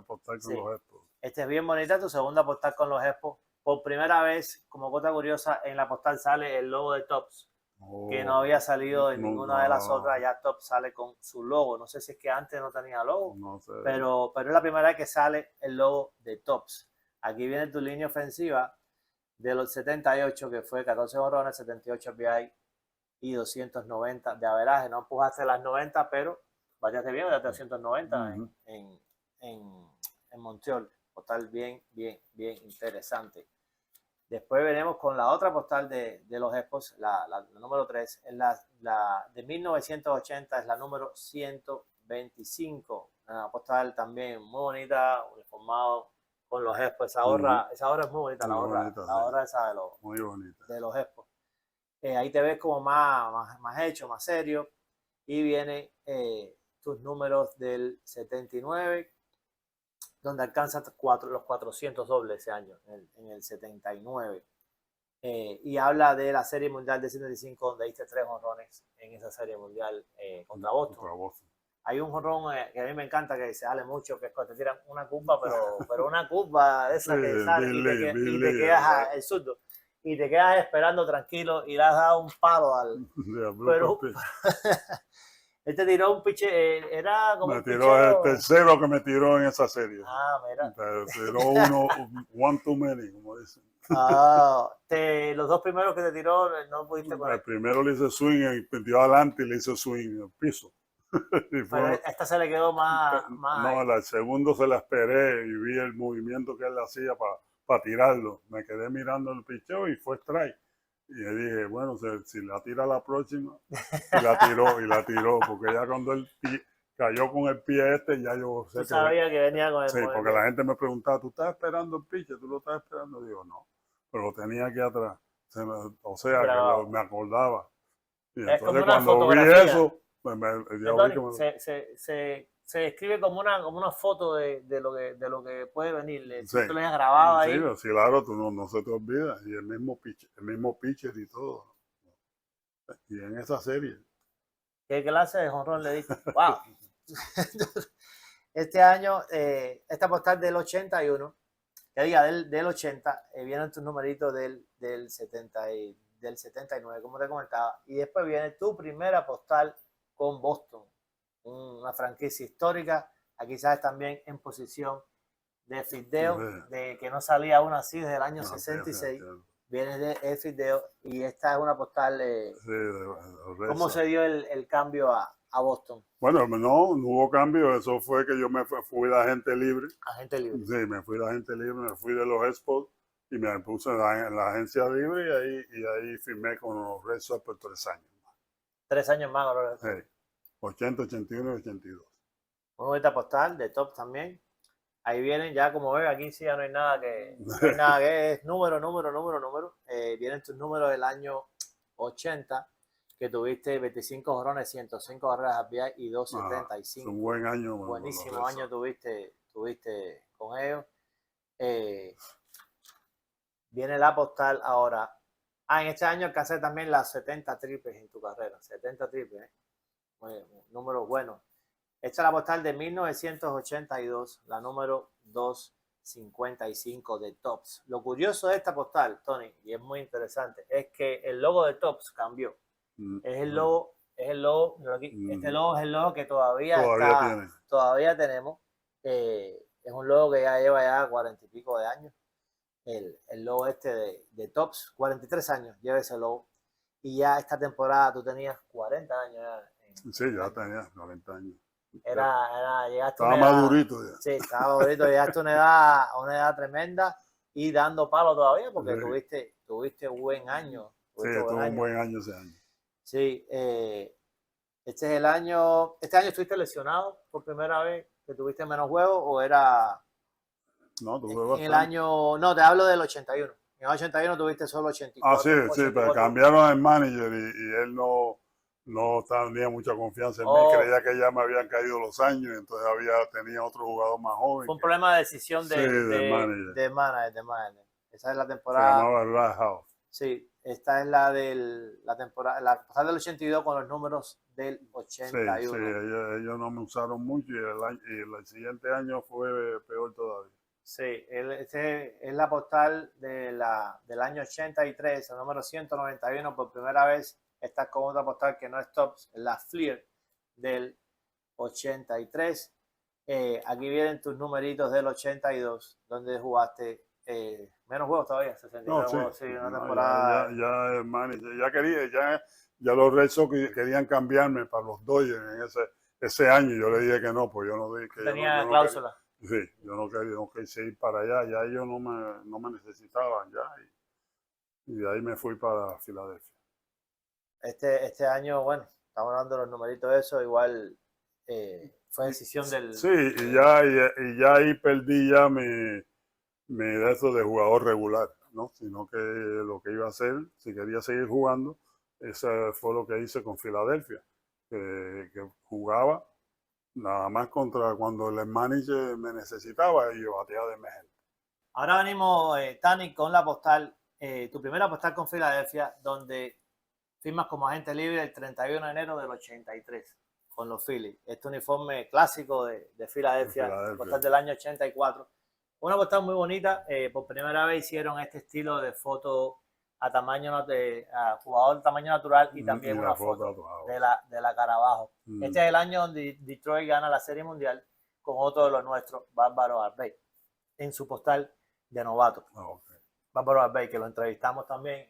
postal con los Expos. Esta es bien bonita, tu segunda postal con los Expos. Por primera vez, como cosa curiosa, en la postal sale el logo de Topps, que no había salido en ninguna de las otras. Ya Topps sale con su logo. No sé si es que antes no tenía logo, no sé. pero es la primera vez que sale el logo de Topps. Aquí viene tu línea ofensiva de los 78, que fue 14 jonrones, 78 RBI y 290 de averaje. No empujaste las 90, pero bateaste bien, bateaste 290 en Montreal. Postal bien interesante. Después veremos con la otra postal de los Expos, la número 3, es la de 1980, es la número 125. Una postal también muy bonita, uniformado con los Expos. Esa gorra es muy bonita, la gorra esa de los Expos. Ahí te ves como más hecho, más serio. Y vienen tus números del 79, donde alcanza los 400 dobles ese año, en el 79. Y habla de la Serie Mundial de 75, donde diste 3 jonrones en esa Serie Mundial contra Boston. Hay un jonrón que a mí me encanta, que se sale mucho, que es cuando te tiran una curva, pero una curva de esa que sale y te quedas el zurdo. Y te quedas esperando tranquilo y le has dado un palo al... Él te tiró un piche, era como Me un tiró el picheo. tercero que me tiró en esa serie. Ah, mira. Me tiró uno, one too many, como dicen. Los dos primeros que te tiró no pudiste con El él. primero le hice swing y metió adelante y le hice swing en el piso. Y Pero fue, esta se le quedó más no, ahí. el segundo se la esperé y vi el movimiento que él hacía para tirarlo. Me quedé mirando el picheo y fue strike. Y le dije, bueno, si la tira la próxima, y la tiró, porque ya cuando él cayó con el pie este, ya yo sé Tú que sabías que venía con el sí, porque movimiento. la gente me preguntaba, ¿tú estás esperando el pitcher? ¿Tú lo estás esperando? Digo, no, pero lo tenía aquí atrás. O sea, que Grabado. me acordaba. Y Es como entonces una cuando vi fotografía. eso, ya vi Tony, que me... se describe como una foto de lo que puede venir. Sí, Si tú lo has grabado sí, ahí, sí, claro, tú no se te olvida. Y el mismo pitcher y todo. Y en esa serie. ¿qué clase de jonrón le diste? ¡Wow! Este año, esta postal del 81, que diga del 80, vienen tus numeritos del 79, como te comentaba. Y después viene tu primera postal con Boston, una franquicia histórica. Aquí sabes también en posición de Fideo, de que no salía aún así desde el año 66. Viene de Fideo y esta es una postal. ¿Cómo se dio el cambio a Boston? Bueno, no hubo cambio. Eso fue que yo me fui de agente libre. Agente libre. Sí, me fui de agente libre, me fui de los Expos y me puse en la agencia libre y ahí firmé con los Red Sox por 3 años. 3 años más, ahora. Sí, 80, 81 y 82. Muy bonita postal de Top también. Ahí vienen, ya como ven, aquí sí ya no hay nada no hay nada que es número. Vienen tus números del año 80, que tuviste 25 jorrones, 105 carreras RBI y 275. Un buen año. Buenísimo año tuviste con ellos. Viene la postal ahora. En este año alcancé también las 70 triples en tu carrera. 70 triples, número bueno. Esta es la postal de 1982, la número 255 de Topps. Lo curioso de esta postal, Tony, y es muy interesante, es que el logo de Topps cambió. Este logo es el logo que todavía tenemos. Es un logo que ya lleva ya 40 y pico de años. El logo de Topps, 43 años lleva ese logo. Y ya esta temporada tú tenías 40 años. Sí, ya tenía 40 años. Llegaste estaba madurito ya. Sí, estaba madurito, llegaste a una edad tremenda y dando palo todavía porque tuviste un buen año. Tuvo un buen año ese año. Sí, este es el año. ¿Este año estuviste lesionado por primera vez? ¿Que tuviste menos juegos o era? No, tuve bastante. En el año. No, te hablo del 81. En el 81 tuviste solo 84. Sí, pero cambiaron al manager y él no tenía mucha confianza en mí. Creía que ya me habían caído los años, entonces tenía otro jugador más joven. Fue un problema de decisión de manager. Esa es la temporada. Se llamaba Rad House. Sí, esta es la temporada, la pasada del 82 con los números del 81. Sí, ellos no me usaron mucho y el siguiente año fue peor todavía. Sí, este es la postal del año 83, el número 191, por primera vez estás con otra postal que no es Topps, la Fleer del 83. Aquí vienen tus numeritos del 82, donde jugaste menos juegos todavía, 69 juegos, sí, una temporada. Ya los Red Sox querían cambiarme para los Dodgers en ese año. Yo le dije que no, pues yo no dije que tenía cláusula. Sí, yo no quise ir para allá, ya ellos no me necesitaban ya y de ahí me fui para Filadelfia. Este año, bueno, estamos hablando de los numeritos de eso, igual fue decisión del... Sí, y ya ahí perdí ya mi de eso de jugador regular, ¿no? Sino que lo que iba a hacer, si quería seguir jugando, eso fue lo que hice con Filadelfia, que jugaba nada más contra cuando el manager me necesitaba y yo bateaba de mejor. Ahora venimos, Tani, con la postal, tu primera postal con Filadelfia, donde firmas como agente libre el 31 de enero del 83 con los Phillies. Este uniforme clásico de Filadelfia, postal del año 84. Una postal muy bonita, por primera vez hicieron este estilo de foto a a jugador de tamaño natural y también Y la una foto foto abajo. de la cara abajo. Mm. Este es el año donde Detroit gana la Serie Mundial con otro de los nuestros, Bárbaro Arbey, en su postal de novato. Okay. Bárbaro Arbey, que lo entrevistamos también,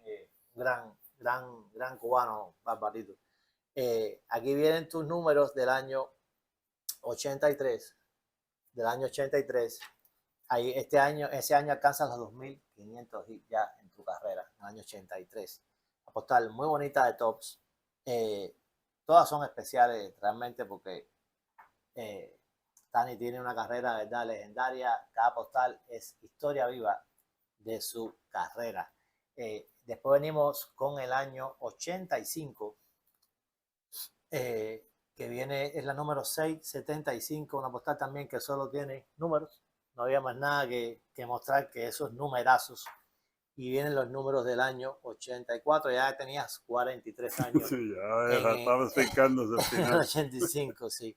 gran cubano, Barbarito. Aquí vienen tus números del año 83, del año 83. Ahí, ese año alcanzas los 2.500 hits ya en tu carrera, en el año 83. La postal muy bonita de Tops. Todas son especiales realmente porque Tani tiene una carrera de verdad legendaria. Cada postal es historia viva de su carrera. Después venimos con el año 85, que viene, es la número 675, una postal también que solo tiene números. No había más nada que mostrar que esos numerazos. Y vienen los números del año 84, ya tenías 43 años. Sí, ya estaba acercándose al final. 85, sí.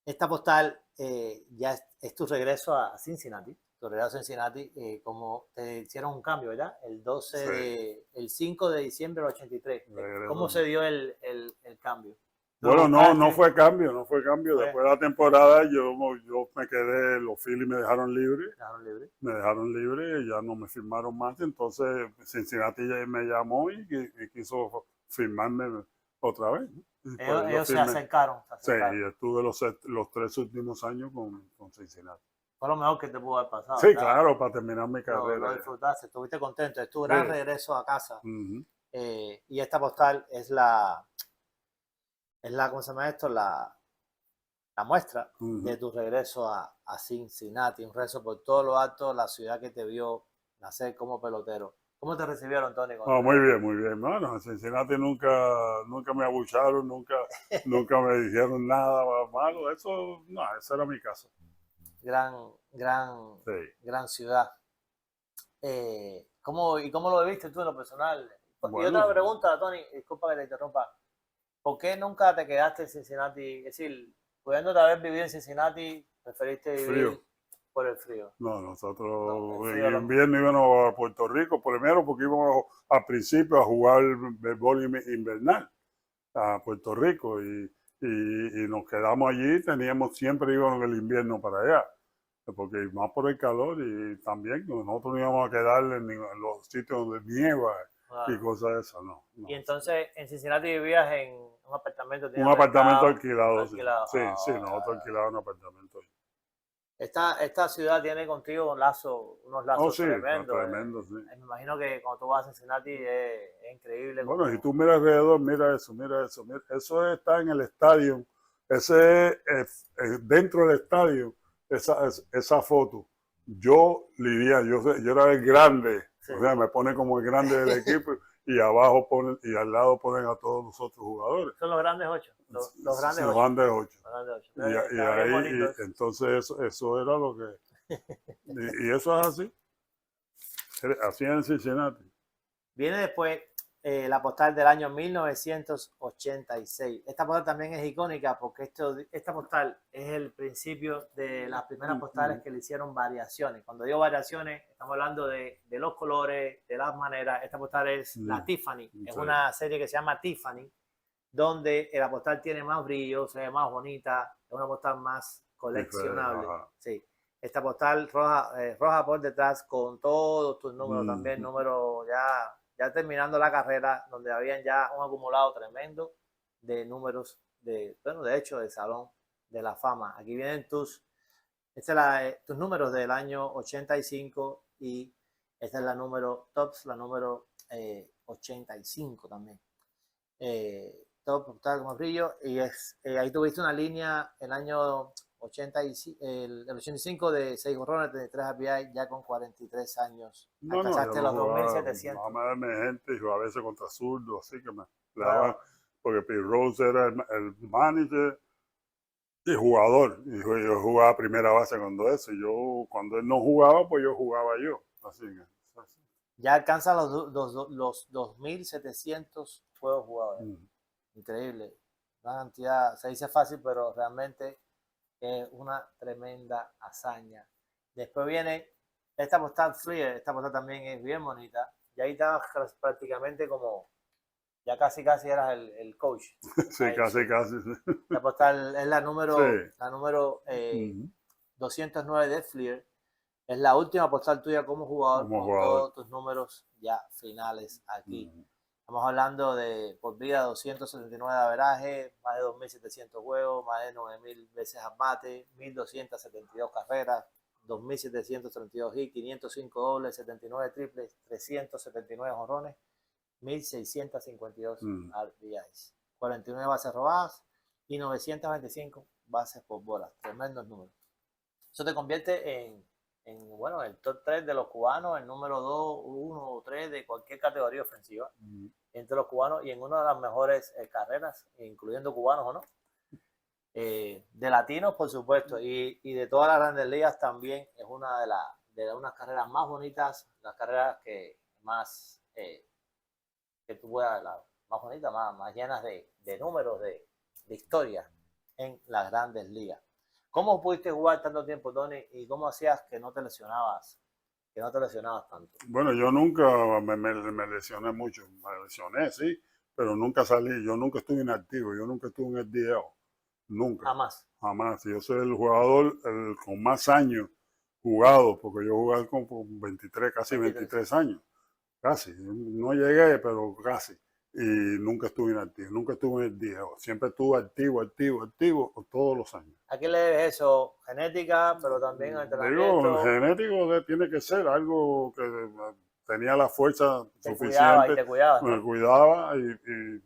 Esta postal ya es tu regreso a Cincinnati. Tu regreso a Cincinnati, como te hicieron un cambio, ¿verdad? El 5 de diciembre del 83. ¿Cómo se dio el cambio? Bueno, no fue cambio. Después de la temporada yo me quedé, los Phillies me dejaron libre. Me dejaron libre y ya no me firmaron más. Entonces Cincinnati me llamó y quiso firmarme otra vez. Ellos se acercaron. Sí, y estuve los 3 últimos años con Cincinnati. Fue lo mejor que te pudo haber pasado. Sí, ¿verdad? Claro, para terminar mi carrera. Lo disfrutaste, estuviste contento, es tu gran regreso a casa. Y esta postal es ¿cómo se llama esto? La muestra de tu regreso a Cincinnati, un regreso por todo lo alto, la ciudad que te vio nacer como pelotero. ¿Cómo te recibieron, Tony? Muy bien, muy bien. Bueno, en Cincinnati nunca me abucharon, nunca me dijeron nada malo. Ese era mi caso. Gran ciudad. ¿Cómo lo viviste tú en lo personal? Bueno, y otra pregunta, Tony, disculpa que te interrumpa. ¿Por qué nunca te quedaste en Cincinnati? Es decir, pudiéndote haber vivido en Cincinnati, preferiste vivir por el frío. No, nosotros en invierno íbamos a Puerto Rico, primero porque íbamos al principio a jugar béisbol invernal a Puerto Rico y nos quedamos allí, siempre íbamos en el invierno para allá, porque más por el calor y también nosotros no íbamos a quedar en los sitios donde nieva y cosas de esas, no. Y entonces en Cincinnati vivías en un apartamento. Un apartamento alquilado. Sí, nosotros alquilábamos un apartamento ahí. Esta ciudad tiene contigo unos lazos tremendos. Sí. Me imagino que cuando tú vas a Cincinnati es increíble. Bueno, si tú miras alrededor, mira eso. Eso está en el estadio. Ese es dentro del estadio, esa foto. Yo era el grande. Sí. O sea, me pone como el grande del equipo y abajo y al lado ponen a todos los otros jugadores. Son los grandes 8. Los grandes 8. Y ahí, entonces eso era lo que... y eso es así. Así en Cincinnati. Viene después la postal del año 1986. Esta postal también es icónica porque esta postal es el principio de las primeras postales que le hicieron variaciones. Cuando digo variaciones, estamos hablando de los colores, de las maneras. Esta postal es la Tiffany. Es una serie que se llama Tiffany, donde la postal tiene más brillo, se ve más bonita, es una postal más coleccionable. Sí. Esta postal roja por detrás con todos tus números también, números ya terminando la carrera, donde habían ya un acumulado tremendo de números de hecho, del Salón de la Fama. Aquí vienen tus números del año 85 y esta es la número Tops, la número 85 también. Top postal con brillo y ahí tuviste una línea el año 85 de 6 jorrones, 33 RBI, ya con 43 años. Alcanzaste los 2.700. Mamá de gente y a veces contra zurdo, así que me daban, porque Pete Rose era el manager y jugador. Y yo jugaba primera base cuando eso. Y cuando él no jugaba, pues yo jugaba yo. Así que. Ya alcanza los 2.700 juegos jugados. Increíble. Una cantidad, se dice fácil, pero realmente es una tremenda hazaña. Después viene esta postal Fleer, esta postal también es bien bonita. Y ahí estabas prácticamente como, ya casi eras el coach. Sí, Ahí, casi, sí. casi. La postal es la número, Sí. la número Ujú. 209 de Fleer. Es la última postal tuya como jugador Como con jugador. todos tus números ya finales aquí. Ujú. Estamos hablando de por vida 279 de averaje, más de 2.700 juegos, más de 9.000 veces al bate, 1.272 carreras, 2.732 hits, 505 dobles, 79 triples, 379 jonrones, 1.652 Mm. RBIs, 49 bases robadas y 925 bases por bolas. Tremendos números. Eso te convierte bueno, el top 3 de los cubanos, el número 2, 1 o 3 de cualquier categoría ofensiva entre los cubanos y en una de las mejores carreras, incluyendo cubanos o no. De latinos, por supuesto, y de todas las grandes ligas también es una de unas carreras más bonitas, las carreras que más, que tú puedas, más bonitas, más llenas de números, de historia en las grandes ligas. ¿Cómo pudiste jugar tanto tiempo, Tony? ¿Y cómo hacías que no te lesionabas? Que no te lesionabas tanto. Bueno, yo nunca me lesioné mucho. Me lesioné, sí, pero nunca salí. Yo nunca estuve inactivo. Yo nunca estuve en el DL. Nunca. Jamás. Jamás. Yo soy el jugador con más años jugados, porque yo jugué con 23, casi 23. 23 años. Casi. No llegué, pero casi. Y nunca estuve inactivo. Nunca estuve en el DL. Siempre estuve activo todos los años. ¿A qué le debes eso? Genética, pero también Digo, entrenamiento. genético tiene que ser algo que tenía la fuerza Te cuidaba y suficiente, te cuidabas, me ¿no? cuidaba y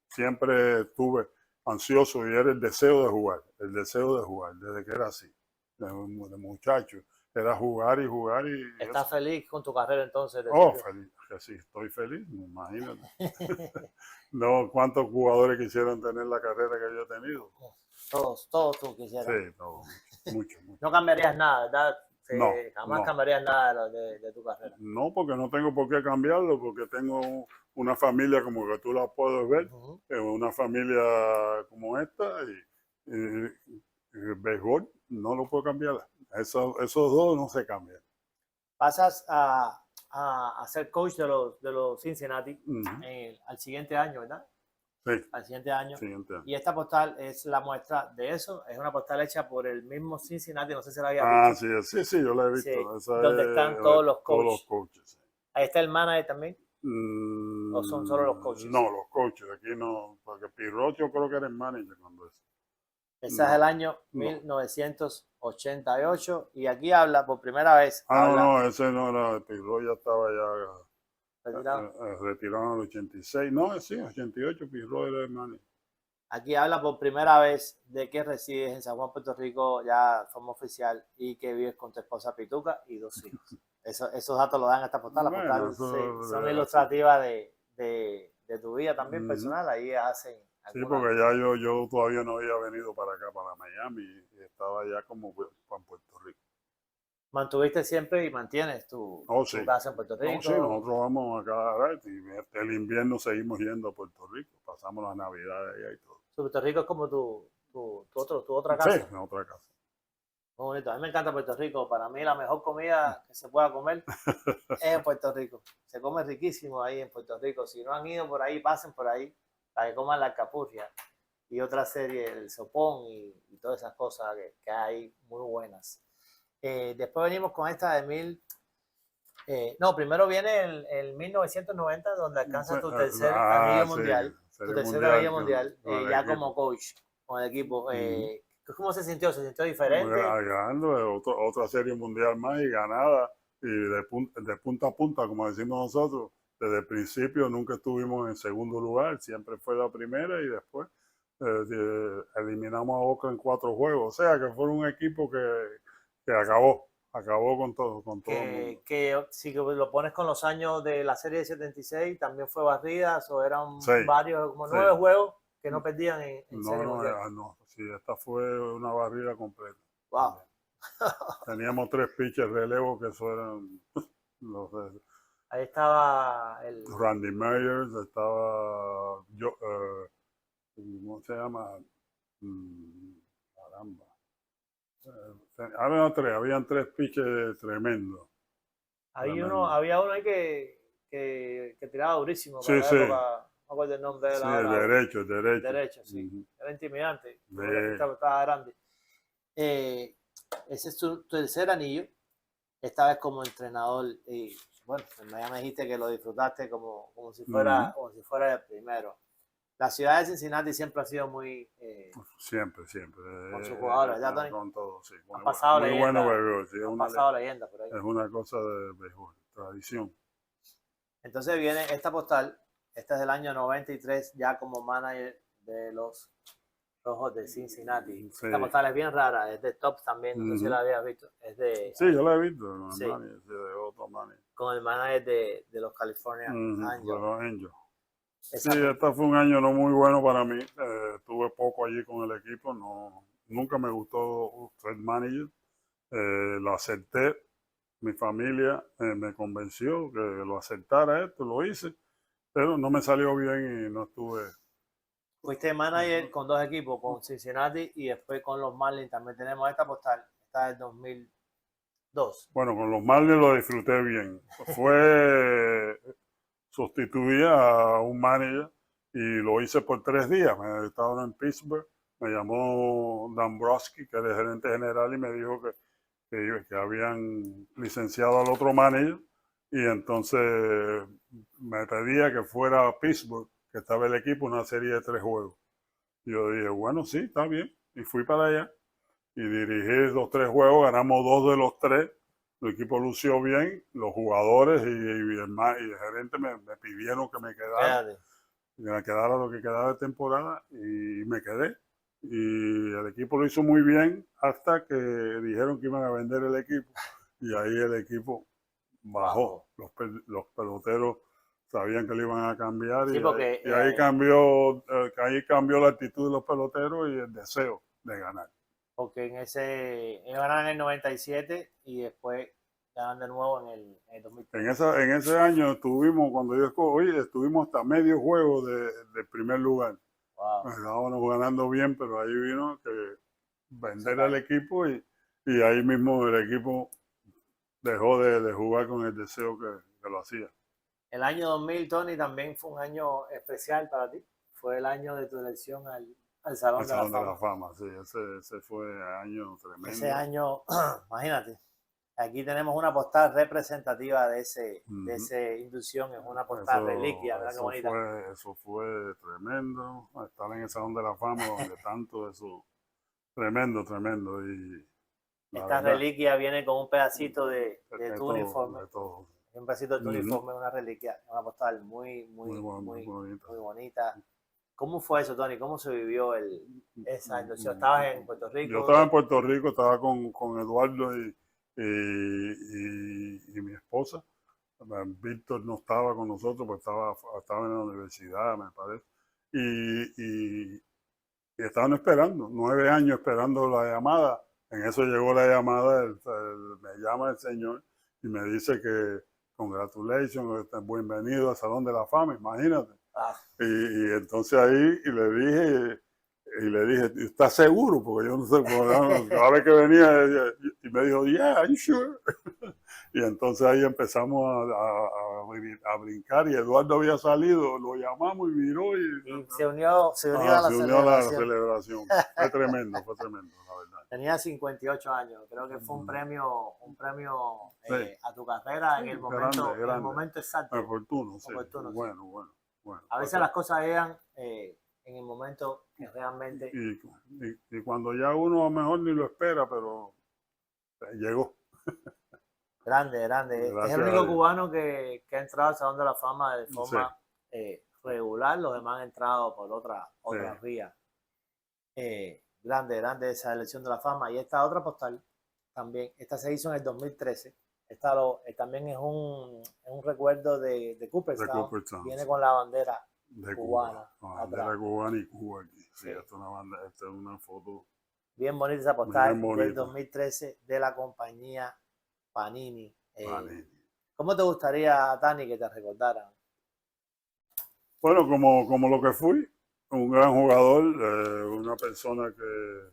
siempre estuve ansioso y era el deseo de jugar, desde que era así, de muchacho, era jugar y jugar y ¿Estás eso. feliz con tu carrera entonces? Oh, feliz, que sí, estoy feliz, imagínate. No, ¿cuántos jugadores quisieran tener la carrera que yo he tenido? Todos tú Sí, quisieras. no, mucho, mucho. No cambiarías nada, ¿verdad? No, Jamás no. cambiarías nada de tu carrera. No, porque no tengo por qué cambiarlo, porque tengo una familia como que tú la puedes ver, Uh-huh. una familia como esta y el béisbol no lo puedo cambiar. Esos dos no se cambian. Pasas a ser coach de los Cincinnati Ujú. al siguiente año, ¿verdad? Sí, Al siguiente año. siguiente año. Y esta postal es la muestra de eso. Es una postal hecha por el mismo Cincinnati, no sé si la habías Ah, visto. sí, sí, sí, yo la he Sí, visto. Esa donde es están todos los todos los coaches. coaches. Sí. Ahí está el manager también, o son solo los coaches. No, los coaches, aquí no, porque Pirrocho yo creo que era el manager cuando eso. Ese es el No, año no. 1988 y aquí habla por primera vez, Ah, no, habla no, ese no era, Pirro ya estaba ya retirado. retiraron en el 86. No, sí, 88, Pirro era el manager. Aquí habla por primera vez de que resides en San Juan, Puerto Rico, ya forma oficial, y que vives con tu esposa Pituca y 2 hijos. Esos datos lo dan esta postal. La Bueno, postal eso son es así. ilustrativas de tu vida también Ujú. personal. Ahí hacen Sí, algunas. porque ya yo todavía no había venido para acá, para Miami, y estaba ya como en Puerto Rico. Mantuviste siempre y mantienes Oh, sí. tu casa en Puerto No, sí, Rico. nosotros vamos a cada vez y el invierno seguimos yendo a Puerto Rico. Pasamos las navidades allá y todo. Puerto Rico es como tu otra Sí, casa. en otra casa. Muy bonito. A mí me encanta Puerto Rico. Para mí la mejor comida que se pueda comer es en Puerto Rico. Se come riquísimo ahí en Puerto Rico. Si no han ido por ahí, pasen por ahí para que coman la alcapurria y otra serie, el sopón y todas esas cosas que hay muy buenas. Después venimos con esta de no, primero viene el 1990 donde alcanzas tu tercer Ah, anillo sí, mundial, tu Serie tercer anillo Mundial mundial, con el ya como equipo. coach con el equipo. Ujú. ¿Cómo se sintió? ¿Se sintió diferente? Ganando otra serie mundial más y ganada y de punta a punta, como decimos nosotros, desde el principio nunca estuvimos en segundo lugar, siempre fue la primera y después eliminamos a Oakland en 4 juegos, o sea que fue un equipo que acabó con todo el mundo. Que si lo pones con los años de la serie de 76, también fue barridas o eran Sí, varios, como sí, 9 juegos que no perdían en no, serie no, mundial. no, sí, esta fue una barrida completa Wow. también. Teníamos 3 pitchers relevo que eso eran los Ahí estaba el Randy Myers, estaba ¿cómo se llama? Caramba. Habían 3 pitchers tremendos. Tremendo. Había uno ahí que tiraba durísimo Sí, para la sí, época, no me acuerdo el nombre de él sí, el ahora, derecho, el derecho. derecho, sí. Ujú. Era intimidante. De- Estaba grande. Ese es tu tercer anillo, esta vez como entrenador. Y bueno, ya me dijiste que lo disfrutaste como si fuera, Ujú. como si fuera el primero. La ciudad de Cincinnati siempre ha sido muy Siempre, siempre. con sus jugadores, ¿verdad, Tony? Con todo, sí. Han Muy bueno. pasado Muy bueno leyendas, béisbol, sí, han pasado leyendas por ahí. es una cosa de béisbol, tradición. Entonces viene esta postal, esta es del año 93, ya como manager de los Rojos de Cincinnati. Sí. Esta postal es bien rara, es de Top también, no sé si Ujú. la habías visto. Es de, Sí, yo la he visto con el sí, manager, sí, de otro manager. con el manager de los California Ujú, de Angels. los Angels. Sí, Esa, este fue un año no muy bueno para mí. Tuve poco allí con el equipo. Nunca me gustó ser manager. Lo acepté. Mi familia me convenció que lo aceptara esto, lo hice, pero no me salió bien y no estuve. fuiste manager con dos equipos, con Cincinnati y después con los Marlins. También tenemos esta postal, esta es 2002. Bueno, con los Marlins lo disfruté bien. Sustituí a un manager y lo hice por 3 días. Estaba en Pittsburgh, me llamó Dombrowski, que era el gerente general, y me dijo que habían licenciado al otro manager y entonces me pedía que fuera a Pittsburgh, que estaba el equipo, una serie de 3 juegos. Y yo dije, bueno, sí, está bien. Y fui para allá y dirigí los 3 juegos, ganamos 2 de los 3. El equipo lució bien, los jugadores y el gerente me pidieron Quédate. que me quedara lo que quedaba de temporada y me quedé. Y el equipo lo hizo muy bien hasta que dijeron que iban a vender el equipo y ahí el equipo bajó. Bajo. Los peloteros sabían que lo iban a cambiar Sí, porque y ahí cambió la actitud de los peloteros y el deseo de ganar. porque ellos ganaron en el 97 y después ganan de nuevo en el 2003. En ese año cuando yo escogí, estuvimos hasta medio juego de primer lugar. Wow. Estábamos ganando bien, pero ahí vino que vender el Cae. equipo y ahí mismo el equipo dejó de jugar con el deseo que lo hacía. El año 2000, Tony, también fue un año especial para ti. Fue el año de tu elección al Salón El de la Salón de la Fama. Fama, sí, ese fue año Ese tremendo. año, imagínate, aquí tenemos una postal representativa de Ujú. esa inducción, es una postal reliquia, ¿verdad qué bonita? Eso fue tremendo, estar en el Salón de la Fama donde tanto eso, tremendo, tremendo. Y la Esta verdad, reliquia viene con un pedacito de de tu todo, uniforme. de todo. Un pedacito de tu Ujú. uniforme, una reliquia, una postal muy, Muy muy, bueno, muy muy, bonito. muy bonita. ¿Cómo fue eso, Tony? ¿Cómo se vivió esa inducción? ¿Estabas en Puerto Yo estaba en Rico? Puerto Rico, estaba con Eduardo y mi esposa. Víctor no estaba con nosotros, pues estaba en la universidad, me parece. Y estaban esperando, 9 años esperando la llamada. En eso llegó la llamada, me llama el señor y me dice que congratulations, bienvenido al Salón de la Fama, imagínate. Ah, Y entonces ahí y le dije, ¿estás seguro? Porque yo no sé, cada vez que venía y me dijo, yeah, I'm sure. Y entonces ahí empezamos a brincar y Eduardo había salido, lo llamamos y miró y se unió a la se unió a la celebración. celebración. Fue tremendo, la verdad. Tenía 58 años, creo que fue un premio Sí, a tu carrera sí, grande, en el grande. momento exacto, Oportuno, sí. oportuno. Sí. Bueno. A veces las cosas llegan en el momento que realmente Y cuando ya uno a lo mejor ni lo espera, pero llegó. grande, grande. Es el Gracias a único Dios. cubano que ha entrado al Salón de la Fama de Sí, forma regular, los demás han entrado por sí. otra vía. Grande, grande esa elección de la fama. Y esta otra postal también, esta se hizo en el 2013. También es un recuerdo de De Cooperstown. Cooperstown, Viene sí. con la bandera De Cuba. cubana La atrás. bandera cubana y Cuba aquí. Sí, Sí. esta es una foto Bien bonita esa bien postal del bonita. 2013 de la compañía Panini. Vale. ¿Cómo te gustaría, Tani, que te recordaran? Bueno, como lo que fui, un gran jugador, una persona que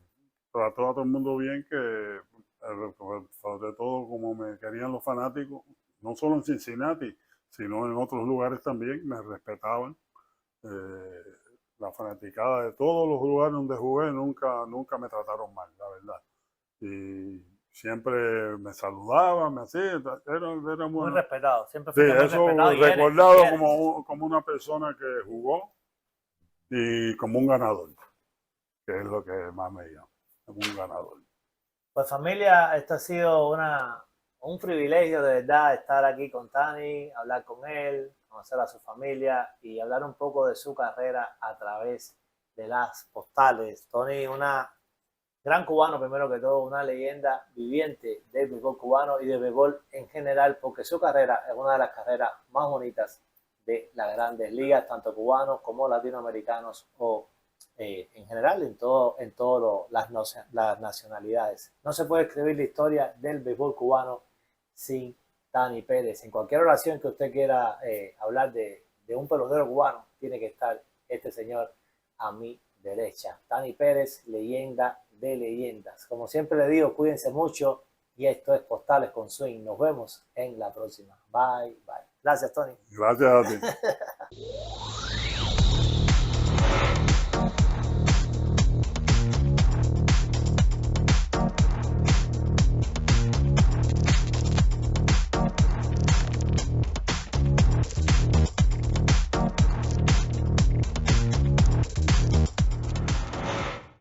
trató a todo el mundo bien, que sobre todo como me querían los fanáticos, no solo en Cincinnati, sino en otros lugares también, me respetaban. La fanaticada de todos los lugares donde jugué nunca me trataron mal, la verdad. Y siempre me saludaban, me hacían, era Muy bueno. respetado, siempre Sí, fuiste muy eso respetado y recordado eres. como una persona que jugó y como un ganador, que es lo que más me llama, como un ganador. Pues familia, esto ha sido un privilegio de verdad estar aquí con Tani, hablar con él, conocer a su familia y hablar un poco de su carrera a través de las postales. Tony, una gran cubano primero que todo, una leyenda viviente del béisbol cubano y del béisbol en general, porque su carrera es una de las carreras más bonitas de las grandes ligas, tanto cubanos como latinoamericanos o en general en todo las nacionalidades. No se puede escribir la historia del béisbol cubano sin Tani Pérez. En cualquier oración que usted quiera hablar de un pelotero cubano, tiene que estar este señor a mi derecha. Tani Pérez, leyenda de leyendas. Como siempre le digo, cuídense mucho y esto es Postales con Swing. Nos vemos en la próxima. Bye, bye. Gracias, Tony. Gracias a ti.